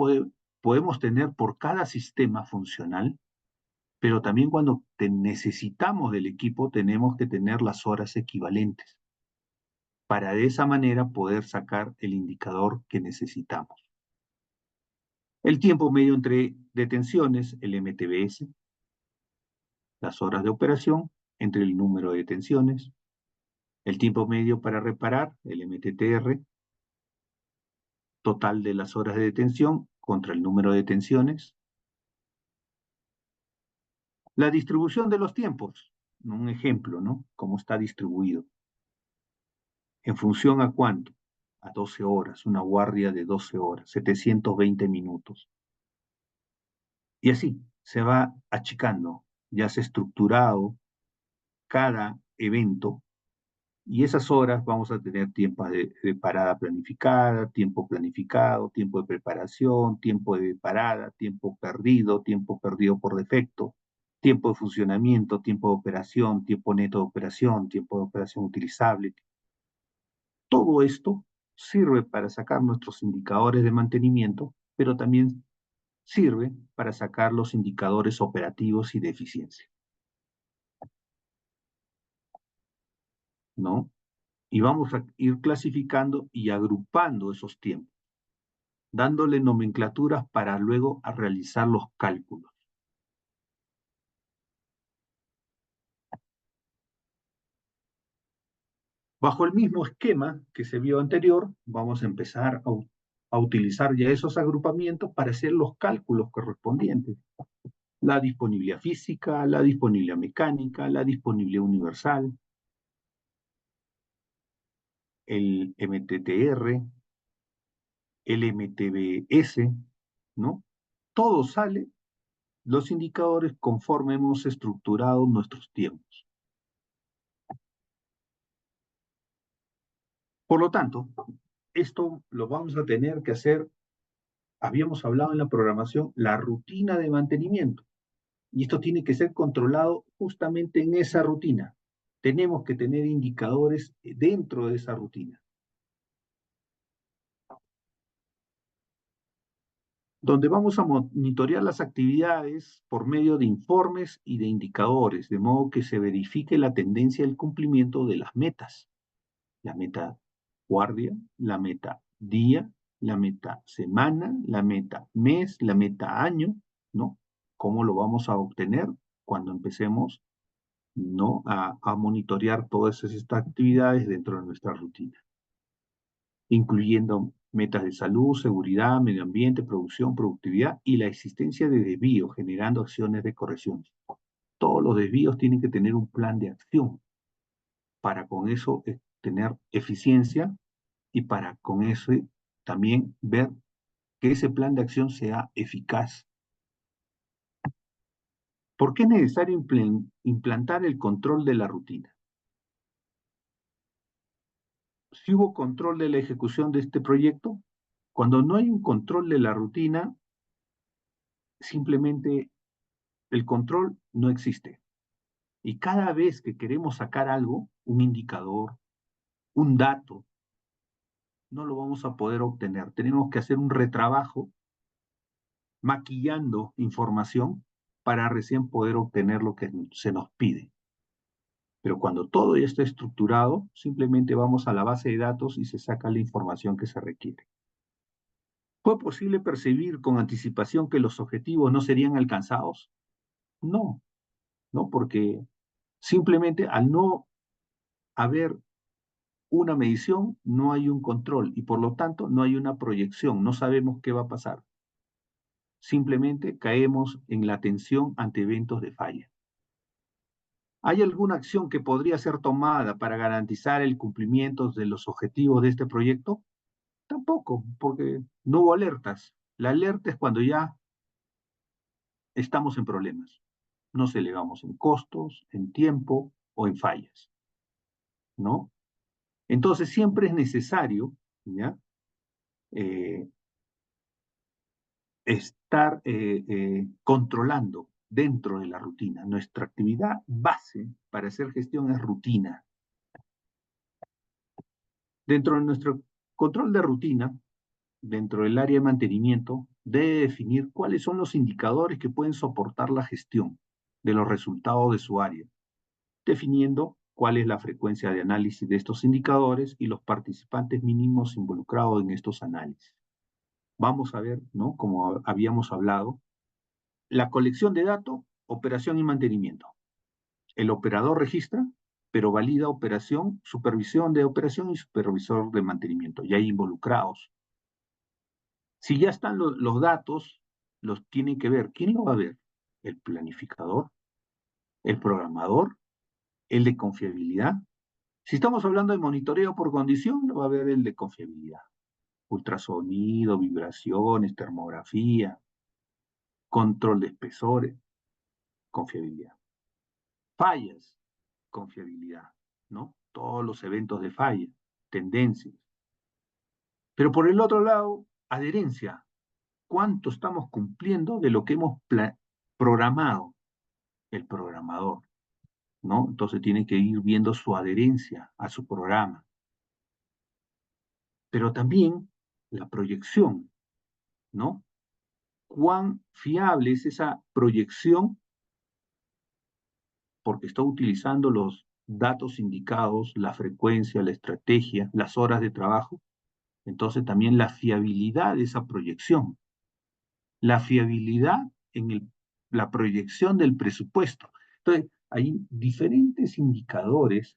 podemos tener por cada sistema funcional, pero también cuando necesitamos del equipo tenemos que tener las horas equivalentes para de esa manera poder sacar el indicador que necesitamos. El tiempo medio entre detenciones, el MTBS, las horas de operación entre el número de detenciones, el tiempo medio para reparar, el MTTR, total de las horas de detención contra el número de detenciones, la distribución de los tiempos, un ejemplo, ¿no? Cómo está distribuido. ¿En función a cuánto? A 12 horas, una guardia de 12 horas, 720 minutos. Y así se va achicando, ya se ha estructurado cada evento y esas horas vamos a tener tiempo de parada planificada, tiempo planificado, tiempo de preparación, tiempo de parada, tiempo perdido por defecto. tiempo de funcionamiento, tiempo de operación, tiempo neto de operación, tiempo de operación utilizable. Todo esto sirve para sacar nuestros indicadores de mantenimiento, pero también sirve para sacar los indicadores operativos y de eficiencia, ¿no? Y vamos a ir clasificando y agrupando esos tiempos, dándole nomenclaturas para luego a realizar los cálculos. Bajo el mismo esquema que se vio anterior, vamos a empezar a utilizar ya esos agrupamientos para hacer los cálculos correspondientes. La disponibilidad física, la disponibilidad mecánica, la disponibilidad universal, el MTTR, el MTBS, ¿no? Todo sale, los indicadores conforme hemos estructurado nuestros tiempos. Por lo tanto, esto lo vamos a tener que hacer, habíamos hablado en la programación, la rutina de mantenimiento. Y esto tiene que ser controlado justamente en esa rutina. Tenemos que tener indicadores dentro de esa rutina, donde vamos a monitorear las actividades por medio de informes y de indicadores, de modo que se verifique la tendencia del cumplimiento de las metas. La meta guardia, la meta día, la meta semana, la meta mes, la meta año, ¿no? ¿Cómo lo vamos a obtener cuando empecemos, ¿no? a monitorear todas estas actividades dentro de nuestra rutina, incluyendo metas de salud, seguridad, medio ambiente, producción, productividad y la existencia de desvíos, generando acciones de corrección. Todos los desvíos tienen que tener un plan de acción para con eso tener eficiencia y para con eso también ver que ese plan de acción sea eficaz. ¿Por qué es necesario implantar el control de la rutina? Si hubo control de la ejecución de este proyecto, cuando no hay un control de la rutina, simplemente el control no existe. Y cada vez que queremos sacar algo, un indicador, un dato, no lo vamos a poder obtener. Tenemos que hacer un retrabajo maquillando información para recién poder obtener lo que se nos pide. Pero cuando todo ya está estructurado, simplemente vamos a la base de datos y se saca la información que se requiere. ¿Fue posible percibir con anticipación que los objetivos no serían alcanzados? No, no, porque simplemente al no haber una medición, no hay un control y por lo tanto no hay una proyección, no sabemos qué va a pasar. Simplemente caemos en la atención ante eventos de falla. ¿Hay alguna acción que podría ser tomada para garantizar el cumplimiento de los objetivos de este proyecto? Tampoco, porque no hubo alertas. La alerta es cuando ya estamos en problemas. Nos elevamos en costos, en tiempo o en fallas, ¿no? Entonces siempre es necesario, ¿ya? Eh, estar controlando dentro de la rutina. Nuestra actividad base para hacer gestión es rutina. Dentro de nuestro control de rutina, dentro del área de mantenimiento, debe definir cuáles son los indicadores que pueden soportar la gestión de los resultados de su área, definiendo cuál es la frecuencia de análisis de estos indicadores y los participantes mínimos involucrados en estos análisis. Vamos a ver, ¿no? Como habíamos hablado, la colección de datos, operación y mantenimiento. El operador registra, pero valida operación, supervisión de operación y supervisor de mantenimiento, ya hay involucrados. Si ya están los datos, los tienen que ver. ¿Quién lo va a ver? El planificador, el programador, el de confiabilidad. Si estamos hablando de monitoreo por condición, lo va a ver el de confiabilidad. Ultrasonido, vibraciones, termografía, control de espesores, confiabilidad. Fallas, confiabilidad, ¿no? Todos los eventos de falla, tendencias. Pero por el otro lado, adherencia. ¿Cuánto estamos cumpliendo de lo que hemos programado? el programador, ¿no? Entonces tiene que ir viendo su adherencia a su programa. Pero también la proyección, ¿no? ¿Cuán fiable es esa proyección? Porque está utilizando los datos indicados, la frecuencia, la estrategia, las horas de trabajo. Entonces también la fiabilidad de esa proyección, la fiabilidad en la proyección del presupuesto. Entonces, hay diferentes indicadores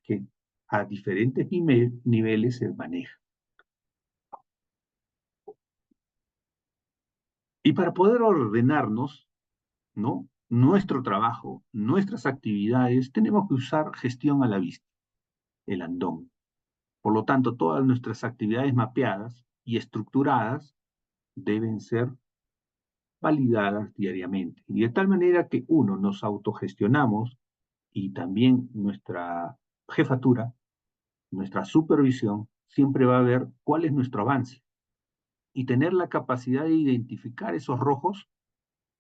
que a diferentes niveles se manejan. Y para poder ordenarnos, ¿no? Nuestro trabajo, nuestras actividades, tenemos que usar gestión a la vista, el andón. Por lo tanto, todas nuestras actividades mapeadas y estructuradas deben ser validadas diariamente. Y de tal manera que uno, nos autogestionamos y también nuestra jefatura, nuestra supervisión, siempre va a ver cuál es nuestro avance y tener la capacidad de identificar esos rojos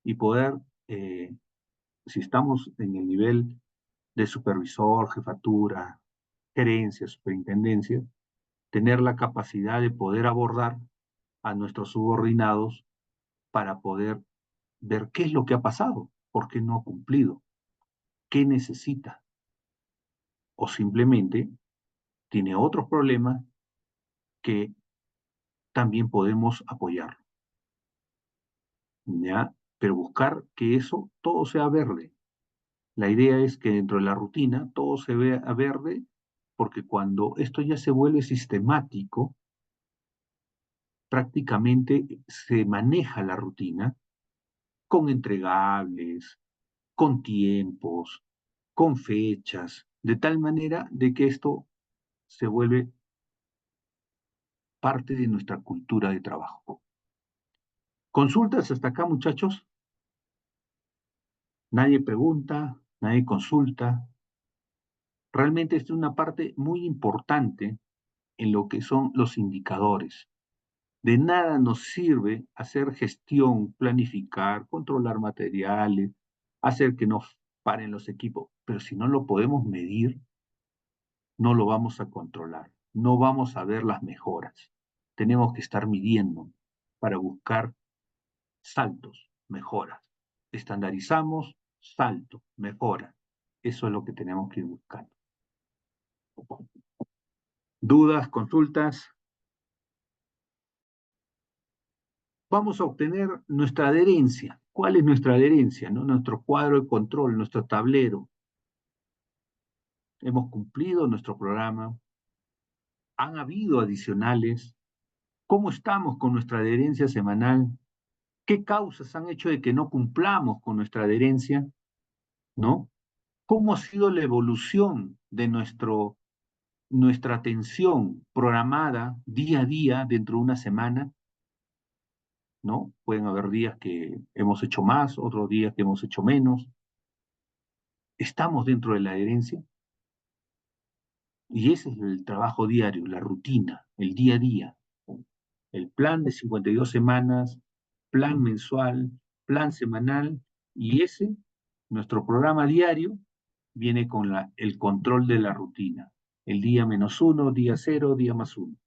y poder, si estamos en el nivel de supervisor, jefatura, gerencia, superintendencia, tener la capacidad de poder abordar a nuestros subordinados para poder ver qué es lo que ha pasado, por qué no ha cumplido, qué necesita, o simplemente tiene otros problemas que también podemos apoyar, ¿ya? Pero buscar que eso todo sea verde. La idea es que dentro de la rutina todo se vea verde, porque cuando esto ya se vuelve sistemático, prácticamente se maneja la rutina con entregables, con tiempos, con fechas, de tal manera de que esto se vuelve parte de nuestra cultura de trabajo. ¿Consultas hasta acá, muchachos? Nadie pregunta, nadie consulta. Realmente es una parte muy importante en lo que son los indicadores. De nada nos sirve hacer gestión, planificar, controlar materiales, hacer que no paren los equipos, pero si no lo podemos medir, no lo vamos a controlar, no vamos a ver las mejoras. Tenemos que estar midiendo para buscar saltos, mejoras. Estandarizamos, salto, mejora. Eso es lo que tenemos que ir buscando. ¿Dudas, consultas? Vamos a obtener nuestra adherencia. ¿Cuál es nuestra adherencia? ¿No? Nuestro cuadro de control, nuestro tablero. Hemos cumplido nuestro programa. ¿Han habido adicionales? ¿Cómo estamos con nuestra adherencia semanal? ¿Qué causas han hecho de que no cumplamos con nuestra adherencia? ¿No? ¿Cómo ha sido la evolución de nuestra atención programada día a día dentro de una semana? ¿No? Pueden haber días que hemos hecho más, otros días que hemos hecho menos. ¿Estamos dentro de la adherencia? Y ese es el trabajo diario, la rutina, el día a día. El plan de 52 semanas, plan mensual, plan semanal, y ese, nuestro programa diario, viene con el control de la rutina. El día -1, día 0, día +1.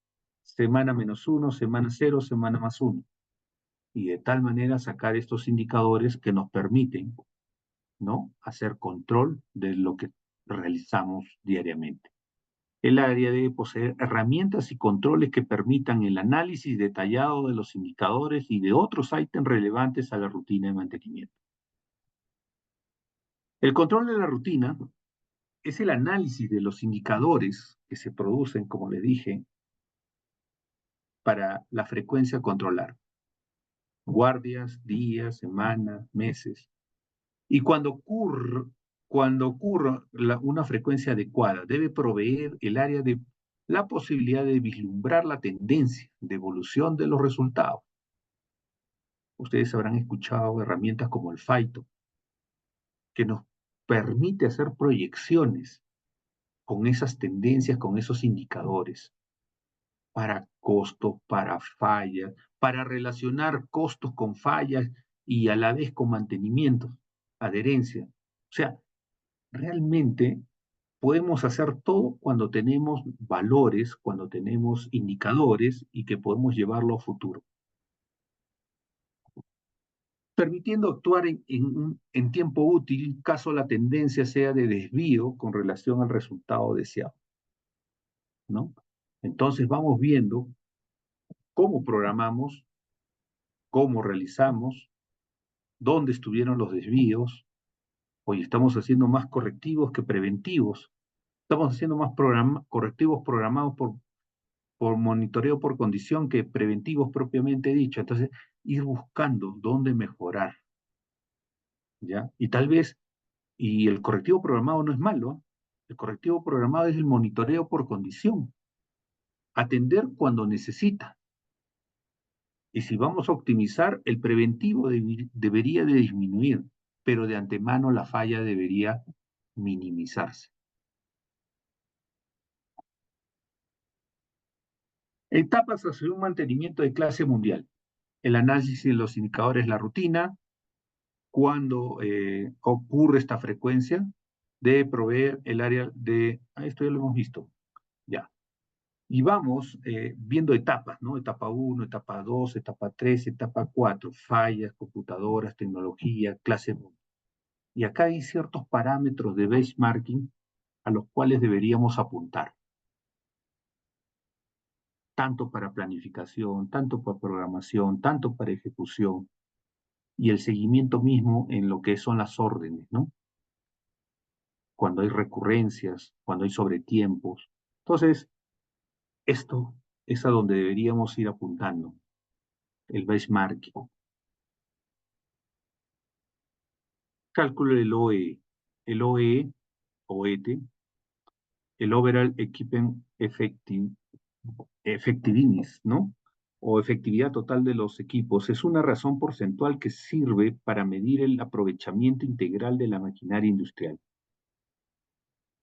Semana -1, semana 0, semana +1. Y de tal manera sacar estos indicadores que nos permiten, ¿no?, hacer control de lo que realizamos diariamente. El área debe poseer herramientas y controles que permitan el análisis detallado de los indicadores y de otros ítems relevantes a la rutina de mantenimiento. El control de la rutina es el análisis de los indicadores que se producen, como le dije, para la frecuencia a controlar. Guardias, días, semanas, meses. Y cuando ocurra una frecuencia adecuada, debe proveer el área de la posibilidad de vislumbrar la tendencia de evolución de los resultados. Ustedes habrán escuchado herramientas como el FAITO, que nos permite hacer proyecciones con esas tendencias, con esos indicadores, para costos, para fallas, para relacionar costos con fallas y a la vez con mantenimiento, adherencia. O sea, realmente podemos hacer todo cuando tenemos valores, cuando tenemos indicadores y que podemos llevarlo a futuro, permitiendo actuar en tiempo útil caso la tendencia sea de desvío con relación al resultado deseado, ¿no? Entonces vamos viendo cómo programamos, cómo realizamos, dónde estuvieron los desvíos. Hoy estamos haciendo más correctivos que preventivos. Estamos haciendo más correctivos programados por monitoreo por condición que preventivos propiamente dicho. Entonces, ir buscando dónde mejorar, ¿ya? Y tal vez, y el correctivo programado no es malo, ¿eh? El correctivo programado es el monitoreo por condición, atender cuando necesita. Y si vamos a optimizar, el preventivo debería de disminuir, pero de antemano la falla debería minimizarse. Etapas hacia un mantenimiento de clase mundial. El análisis de los indicadores, la rutina, cuando ocurre esta frecuencia, debe proveer el área de... esto ya lo hemos visto, ya. Y vamos viendo etapas, ¿no? Etapa 1, etapa 2, etapa 3, etapa 4, fallas, computadoras, tecnología, clase mundial. Y acá hay ciertos parámetros de benchmarking a los cuales deberíamos apuntar, tanto para planificación, tanto para programación, tanto para ejecución, y el seguimiento mismo en lo que son las órdenes, ¿no? Cuando hay recurrencias, cuando hay sobretiempos. Entonces, esto es a donde deberíamos ir apuntando, el benchmarking. Cálculo del OE. El OE, OET, el Overall Equipment Effectiveness, ¿no? O efectividad total de los equipos, es una razón porcentual que sirve para medir el aprovechamiento integral de la maquinaria industrial.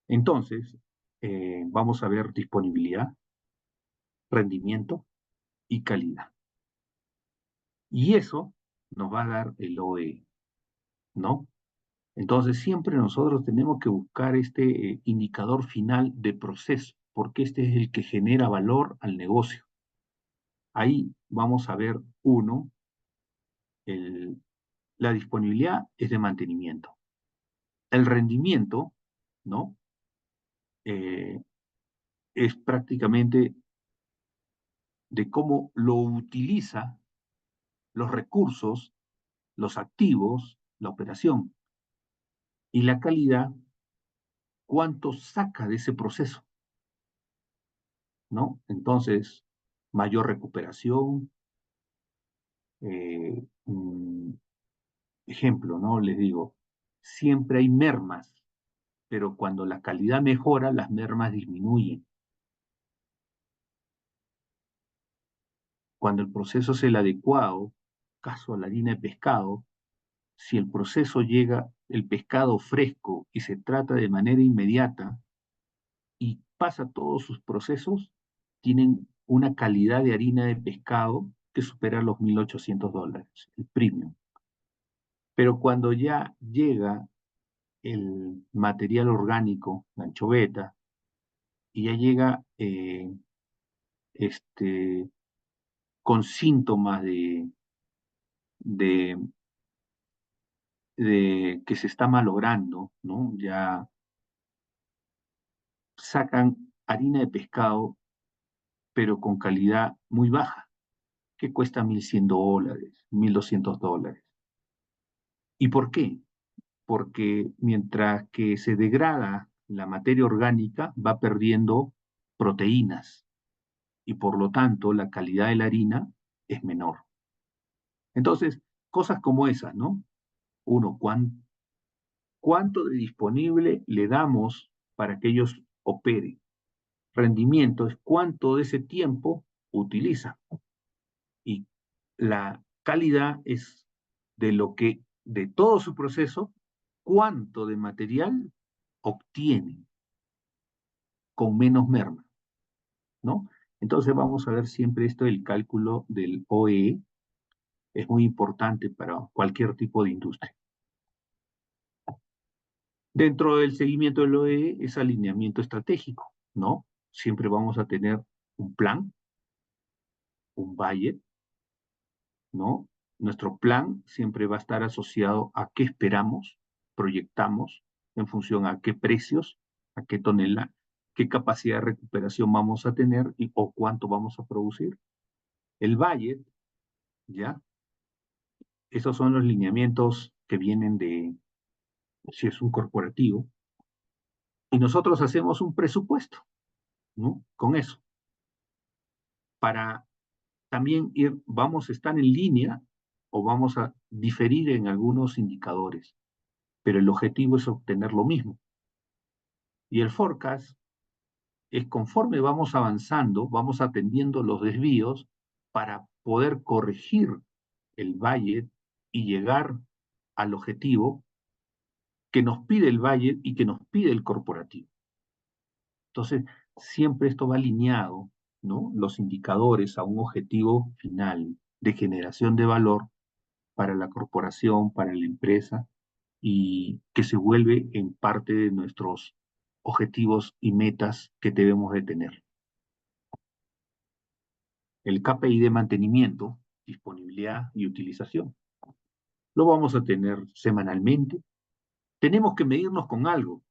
Entonces, vamos a ver disponibilidad, rendimiento y calidad. Y eso nos va a dar el OE, ¿no? Entonces, siempre nosotros tenemos que buscar este indicador final de proceso, porque este es el que genera valor al negocio. Ahí vamos a ver uno, la disponibilidad es de mantenimiento. El rendimiento, ¿no? Eh, es prácticamente de cómo lo utiliza los recursos, los activos, la operación. Y la calidad, cuánto saca de ese proceso, ¿no? Entonces, mayor recuperación, eh, mm, ejemplo, ¿no? Les digo, siempre hay mermas, pero cuando la calidad mejora, las mermas disminuyen. Cuando el proceso es el adecuado, caso a la harina de pescado, si el proceso llega el pescado fresco y se trata de manera inmediata y pasa todos sus procesos, tienen una calidad de harina de pescado que supera los $1.800, el premium. Pero cuando ya llega el material orgánico, la anchoveta, y ya llega este, con síntomas de, de que se está malogrando, ¿no? Ya sacan harina de pescado, pero con calidad muy baja, que cuesta $1.100, $1.200. ¿Y por qué? Porque mientras que se degrada la materia orgánica, va perdiendo proteínas y por lo tanto la calidad de la harina es menor. Entonces, cosas como esas, ¿no? Uno, ¿cuánto de disponible le damos para que ellos operen? Rendimiento es cuánto de ese tiempo utiliza. Y la calidad es de lo que, de todo su proceso, cuánto de material obtienen con menos merma, ¿no? Entonces vamos a ver siempre esto del cálculo del OEE, es muy importante para cualquier tipo de industria. Dentro del seguimiento del OE es alineamiento estratégico, ¿no? Siempre vamos a tener un plan, un budget, ¿no? Nuestro plan siempre va a estar asociado a qué esperamos, proyectamos, en función a qué precios, a qué tonelada, qué capacidad de recuperación vamos a tener o cuánto vamos a producir. El budget, ¿ya? Esos son los lineamientos que vienen de, si es un corporativo, y nosotros hacemos un presupuesto, ¿no? Con eso, para también ir, vamos a estar en línea o vamos a diferir en algunos indicadores, pero el objetivo es obtener lo mismo. Y el forecast es conforme vamos avanzando, vamos atendiendo los desvíos para poder corregir el budget y llegar al objetivo que nos pide el budget y que nos pide el corporativo. Entonces, siempre esto va alineado, ¿no? Los indicadores a un objetivo final de generación de valor para la corporación, para la empresa, y que se vuelve en parte de nuestros objetivos y metas que debemos de tener. El KPI de mantenimiento, disponibilidad y utilización. Lo vamos a tener semanalmente. Tenemos que medirnos con algo.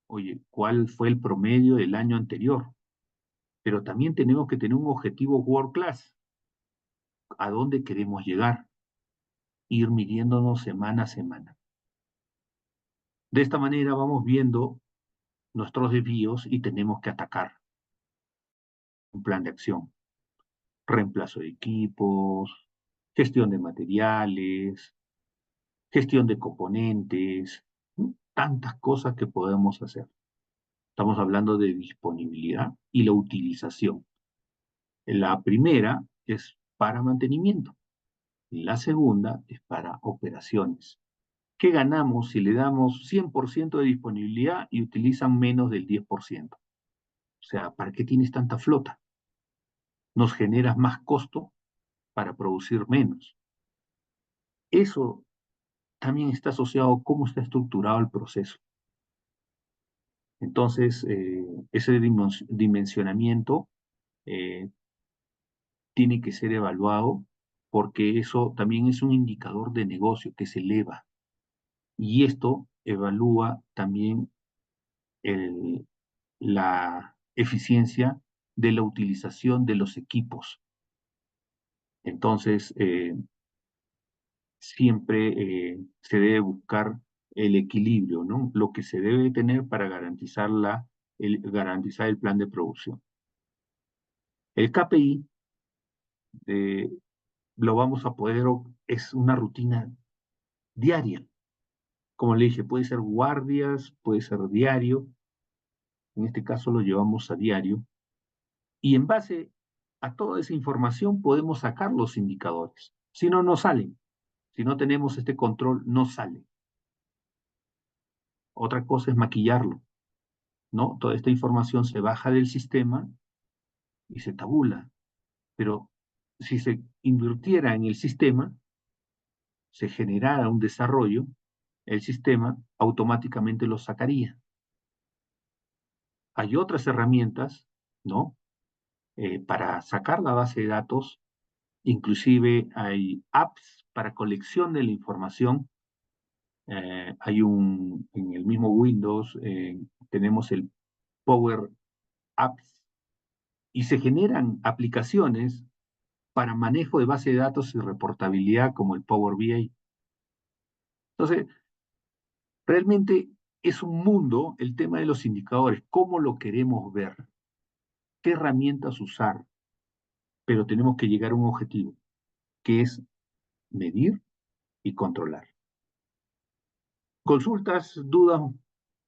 Oye, ¿cuál fue el promedio del año anterior? Pero también tenemos que tener un objetivo world class. ¿A dónde queremos llegar? Ir midiéndonos semana a semana. De esta manera vamos viendo nuestros desvíos y tenemos que atacar un plan de acción. Reemplazo de equipos, gestión de materiales, gestión de componentes, ¿no? Tantas cosas que podemos hacer. Estamos hablando de disponibilidad y la utilización. La primera es para mantenimiento y la segunda es para operaciones. ¿Qué ganamos si le damos 100% de disponibilidad y utilizan menos del 10%? O sea, ¿para qué tienes tanta flota? Nos generas más costo para producir menos. Eso también está asociado a cómo está estructurado el proceso. Entonces, ese dimensionamiento eh, tiene que ser evaluado porque eso también es un indicador de negocio que se eleva. Y esto evalúa también la eficiencia de la utilización de los equipos. Entonces, siempre se debe buscar el equilibrio, ¿no? Lo que se debe tener para garantizar el plan de producción. El KPI lo vamos a poder, es una rutina diaria. Como le dije, puede ser guardias, puede ser diario. En este caso lo llevamos a diario. Y en base a toda esa información podemos sacar los indicadores. Si no, no salen. Si no tenemos este control, no sale. Otra cosa es maquillarlo, ¿no? Toda esta información se baja del sistema y se tabula. Pero si se invirtiera en el sistema, se generara un desarrollo, el sistema automáticamente lo sacaría. Hay otras herramientas, ¿no? Para sacar la base de datos, inclusive hay apps para colección de la información. En el mismo Windows, tenemos el Power Apps y se generan aplicaciones para manejo de base de datos y reportabilidad como el Power BI. Entonces, realmente es un mundo el tema de los indicadores, cómo lo queremos ver, qué herramientas usar, pero tenemos que llegar a un objetivo, que es medir y controlar. Consultas, dudas,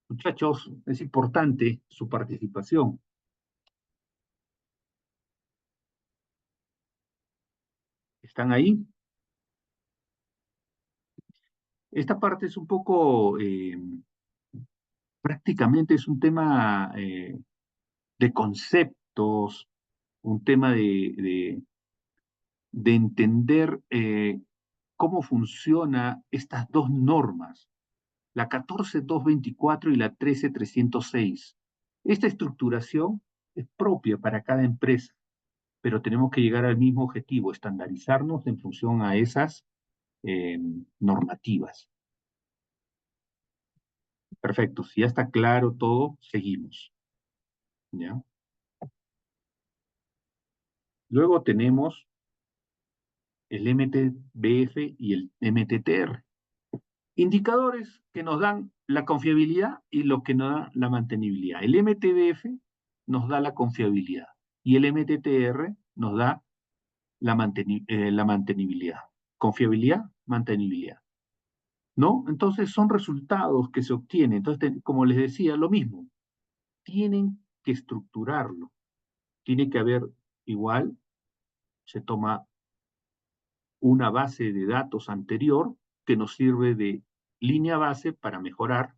muchachos, es importante su participación. ¿Están ahí? Esta parte es un poco, prácticamente es un tema de conceptos, un tema de entender cómo funcionan estas dos normas, la 14224 y la 13306. Esta estructuración es propia para cada empresa, pero tenemos que llegar al mismo objetivo, estandarizarnos en función a esas normativas. Perfecto, si ya está claro todo, seguimos. ¿Ya? Luego tenemos el MTBF y el MTTR. Indicadores que nos dan la confiabilidad y lo que nos da la mantenibilidad. El MTBF nos da la confiabilidad y el MTTR nos da la mantenibilidad. Confiabilidad, mantenibilidad. ¿No? Entonces son resultados que se obtienen. Entonces, como les decía, lo mismo. Tienen que estructurarlo. Tiene que haber igual, se toma una base de datos anterior que nos sirve de línea base para mejorar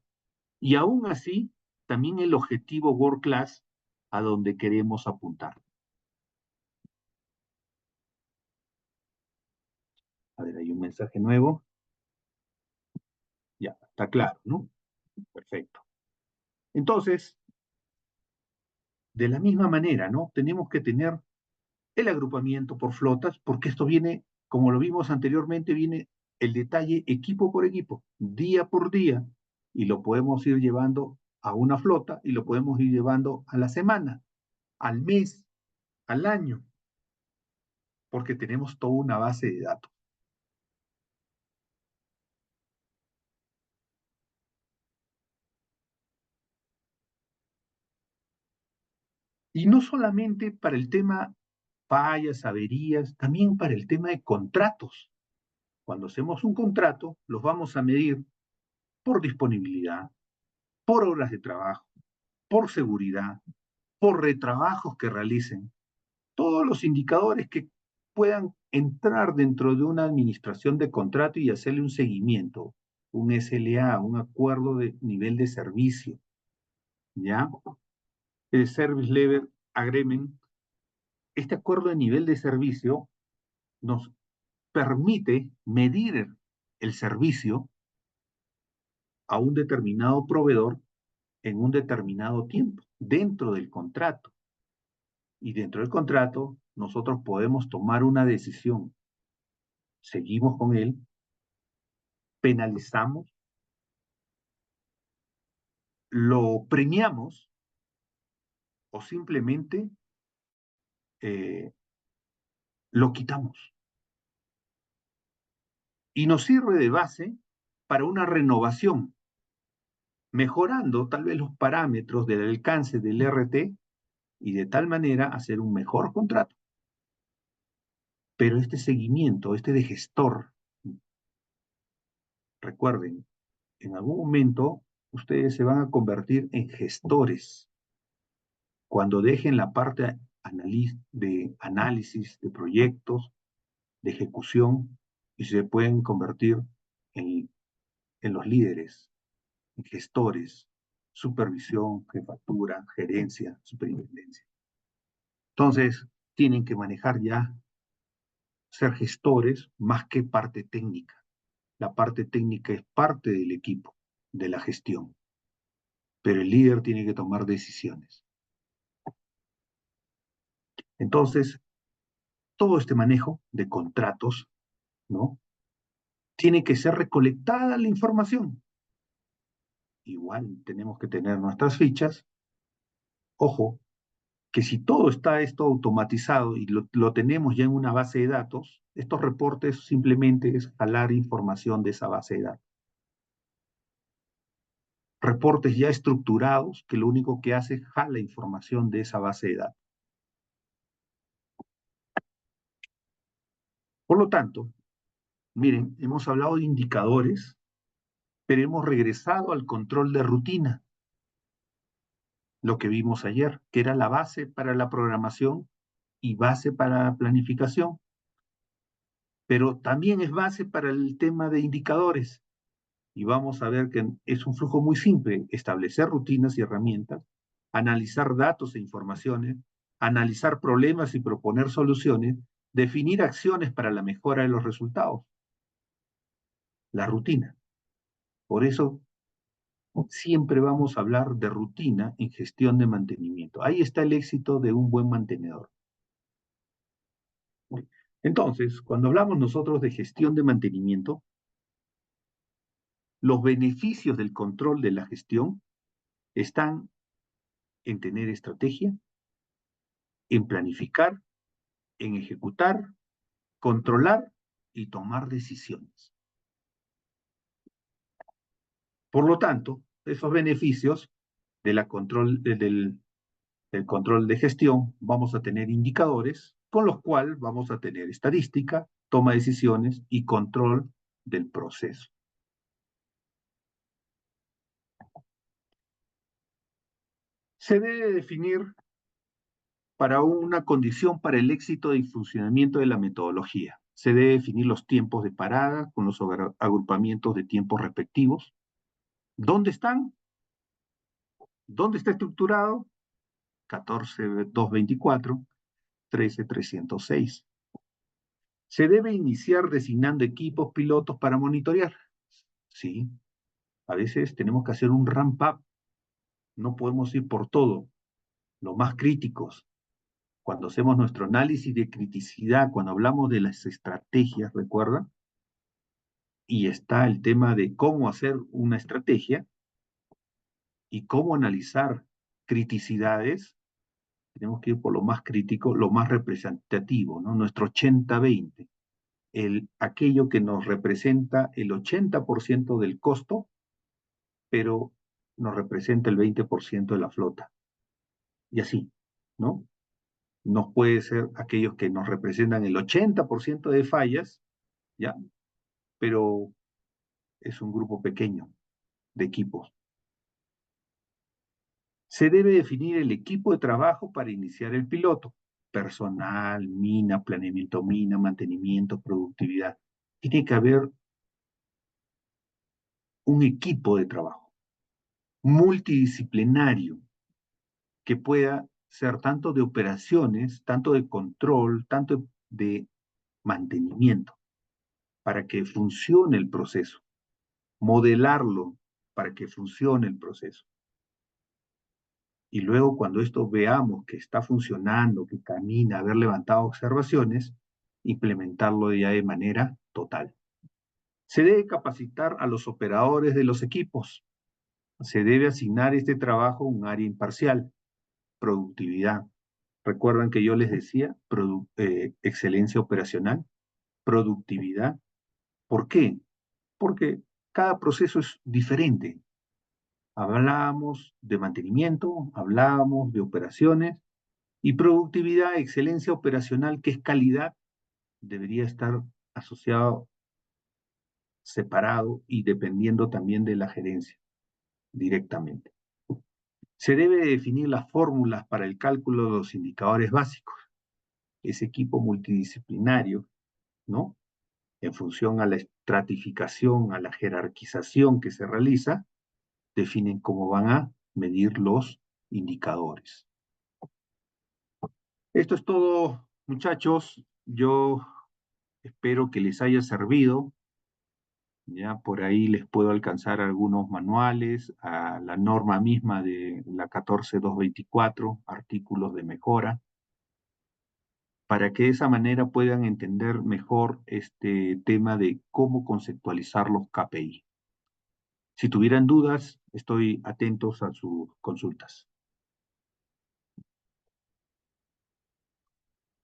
y aún así también el objetivo World Class a donde queremos apuntar. A ver, hay un mensaje nuevo. Ya, está claro, ¿no? Perfecto. Entonces, de la misma manera, ¿no? Tenemos que tener el agrupamiento por flotas, porque esto viene, como lo vimos anteriormente, viene el detalle equipo por equipo, día por día, y lo podemos ir llevando a una flota y lo podemos ir llevando a la semana, al mes, al año, porque tenemos toda una base de datos. Y no solamente para el tema fallas, averías, también para el tema de contratos. Cuando hacemos un contrato, los vamos a medir por disponibilidad, por horas de trabajo, por seguridad, por retrabajos que realicen. Todos los indicadores que puedan entrar dentro de una administración de contrato y hacerle un seguimiento, un SLA, un acuerdo de nivel de servicio, ¿ya? El Service Level Agreement. Este acuerdo de nivel de servicio nos permite medir el servicio a un determinado proveedor en un determinado tiempo, dentro del contrato. Y dentro del contrato, nosotros podemos tomar una decisión. Seguimos con él, penalizamos, lo premiamos o simplemente lo quitamos. Y nos sirve de base para una renovación, mejorando tal vez los parámetros del alcance del RT y de tal manera hacer un mejor contrato. Pero este seguimiento, este de gestor, recuerden, en algún momento ustedes se van a convertir en gestores cuando dejen la parte de análisis de proyectos, de ejecución, y se pueden convertir en los líderes, en gestores, supervisión, jefatura, gerencia, superintendencia. Entonces, tienen que manejar ya, ser gestores más que parte técnica. La parte técnica es parte del equipo, de la gestión, pero el líder tiene que tomar decisiones. Entonces, todo este manejo de contratos, ¿no? Tiene que ser recolectada la información. Igual tenemos que tener nuestras fichas. Ojo, que si todo está esto automatizado y lo tenemos ya en una base de datos, estos reportes simplemente es jalar información de esa base de datos. Reportes ya estructurados que lo único que hace es jala información de esa base de datos. Por lo tanto, miren, hemos hablado de indicadores, pero hemos regresado al control de rutina, lo que vimos ayer, que era la base para la programación y base para la planificación, pero también es base para el tema de indicadores. Y vamos a ver que es un flujo muy simple: establecer rutinas y herramientas, analizar datos e informaciones, analizar problemas y proponer soluciones, definir acciones para la mejora de los resultados. La rutina. Por eso siempre vamos a hablar de rutina en gestión de mantenimiento. Ahí está el éxito de un buen mantenedor. Entonces, cuando hablamos nosotros de gestión de mantenimiento, los beneficios del control de la gestión están en tener estrategia, en planificar, en ejecutar, controlar y tomar decisiones. Por lo tanto, esos beneficios de del control de gestión, vamos a tener indicadores con los cuales vamos a tener estadística, toma de decisiones y control del proceso. Se debe definir para una condición para el éxito y funcionamiento de la metodología. Se debe definir los tiempos de parada con los agrupamientos de tiempos respectivos. ¿Dónde están? ¿Dónde está estructurado? 14.224, 13.306. Se debe iniciar designando equipos pilotos para monitorear. Sí, a veces tenemos que hacer un ramp up. No podemos ir por todo. Los más críticos, cuando hacemos nuestro análisis de criticidad, cuando hablamos de las estrategias, ¿recuerda? Y está el tema de cómo hacer una estrategia y cómo analizar criticidades, tenemos que ir por lo más crítico, lo más representativo, ¿no? Nuestro 80-20, aquello que nos representa el 80% del costo, pero nos representa el 20% de la flota. Y así, ¿no? Nos puede ser aquellos que nos representan el 80% de fallas, ¿ya? Pero es un grupo pequeño de equipos. Se debe definir el equipo de trabajo para iniciar el piloto. Personal, mina, planeamiento mina, mantenimiento, productividad. Tiene que haber un equipo de trabajo multidisciplinario que pueda ser tanto de operaciones, tanto de control, tanto de mantenimiento, para que funcione el proceso, modelarlo para que funcione el proceso. Y luego cuando esto veamos que está funcionando, que camina, haber levantado observaciones, implementarlo ya de manera total. Se debe capacitar a los operadores de los equipos. Se debe asignar este trabajo a un área imparcial, productividad. Recuerdan que yo les decía excelencia operacional, productividad. ¿Por qué? Porque cada proceso es diferente. Hablábamos de mantenimiento, hablábamos de operaciones y productividad, excelencia operacional, que es calidad, debería estar asociado, separado y dependiendo también de la gerencia directamente. Se debe definir las fórmulas para el cálculo de los indicadores básicos. Ese equipo multidisciplinario, ¿no? En función a la estratificación, a la jerarquización que se realiza, definen cómo van a medir los indicadores. Esto es todo, muchachos. Yo espero que les haya servido. Ya por ahí les puedo alcanzar algunos manuales, a la norma misma de la 14.224, artículos de mejora, para que de esa manera puedan entender mejor este tema de cómo conceptualizar los KPI. Si tuvieran dudas, estoy atentos a sus consultas.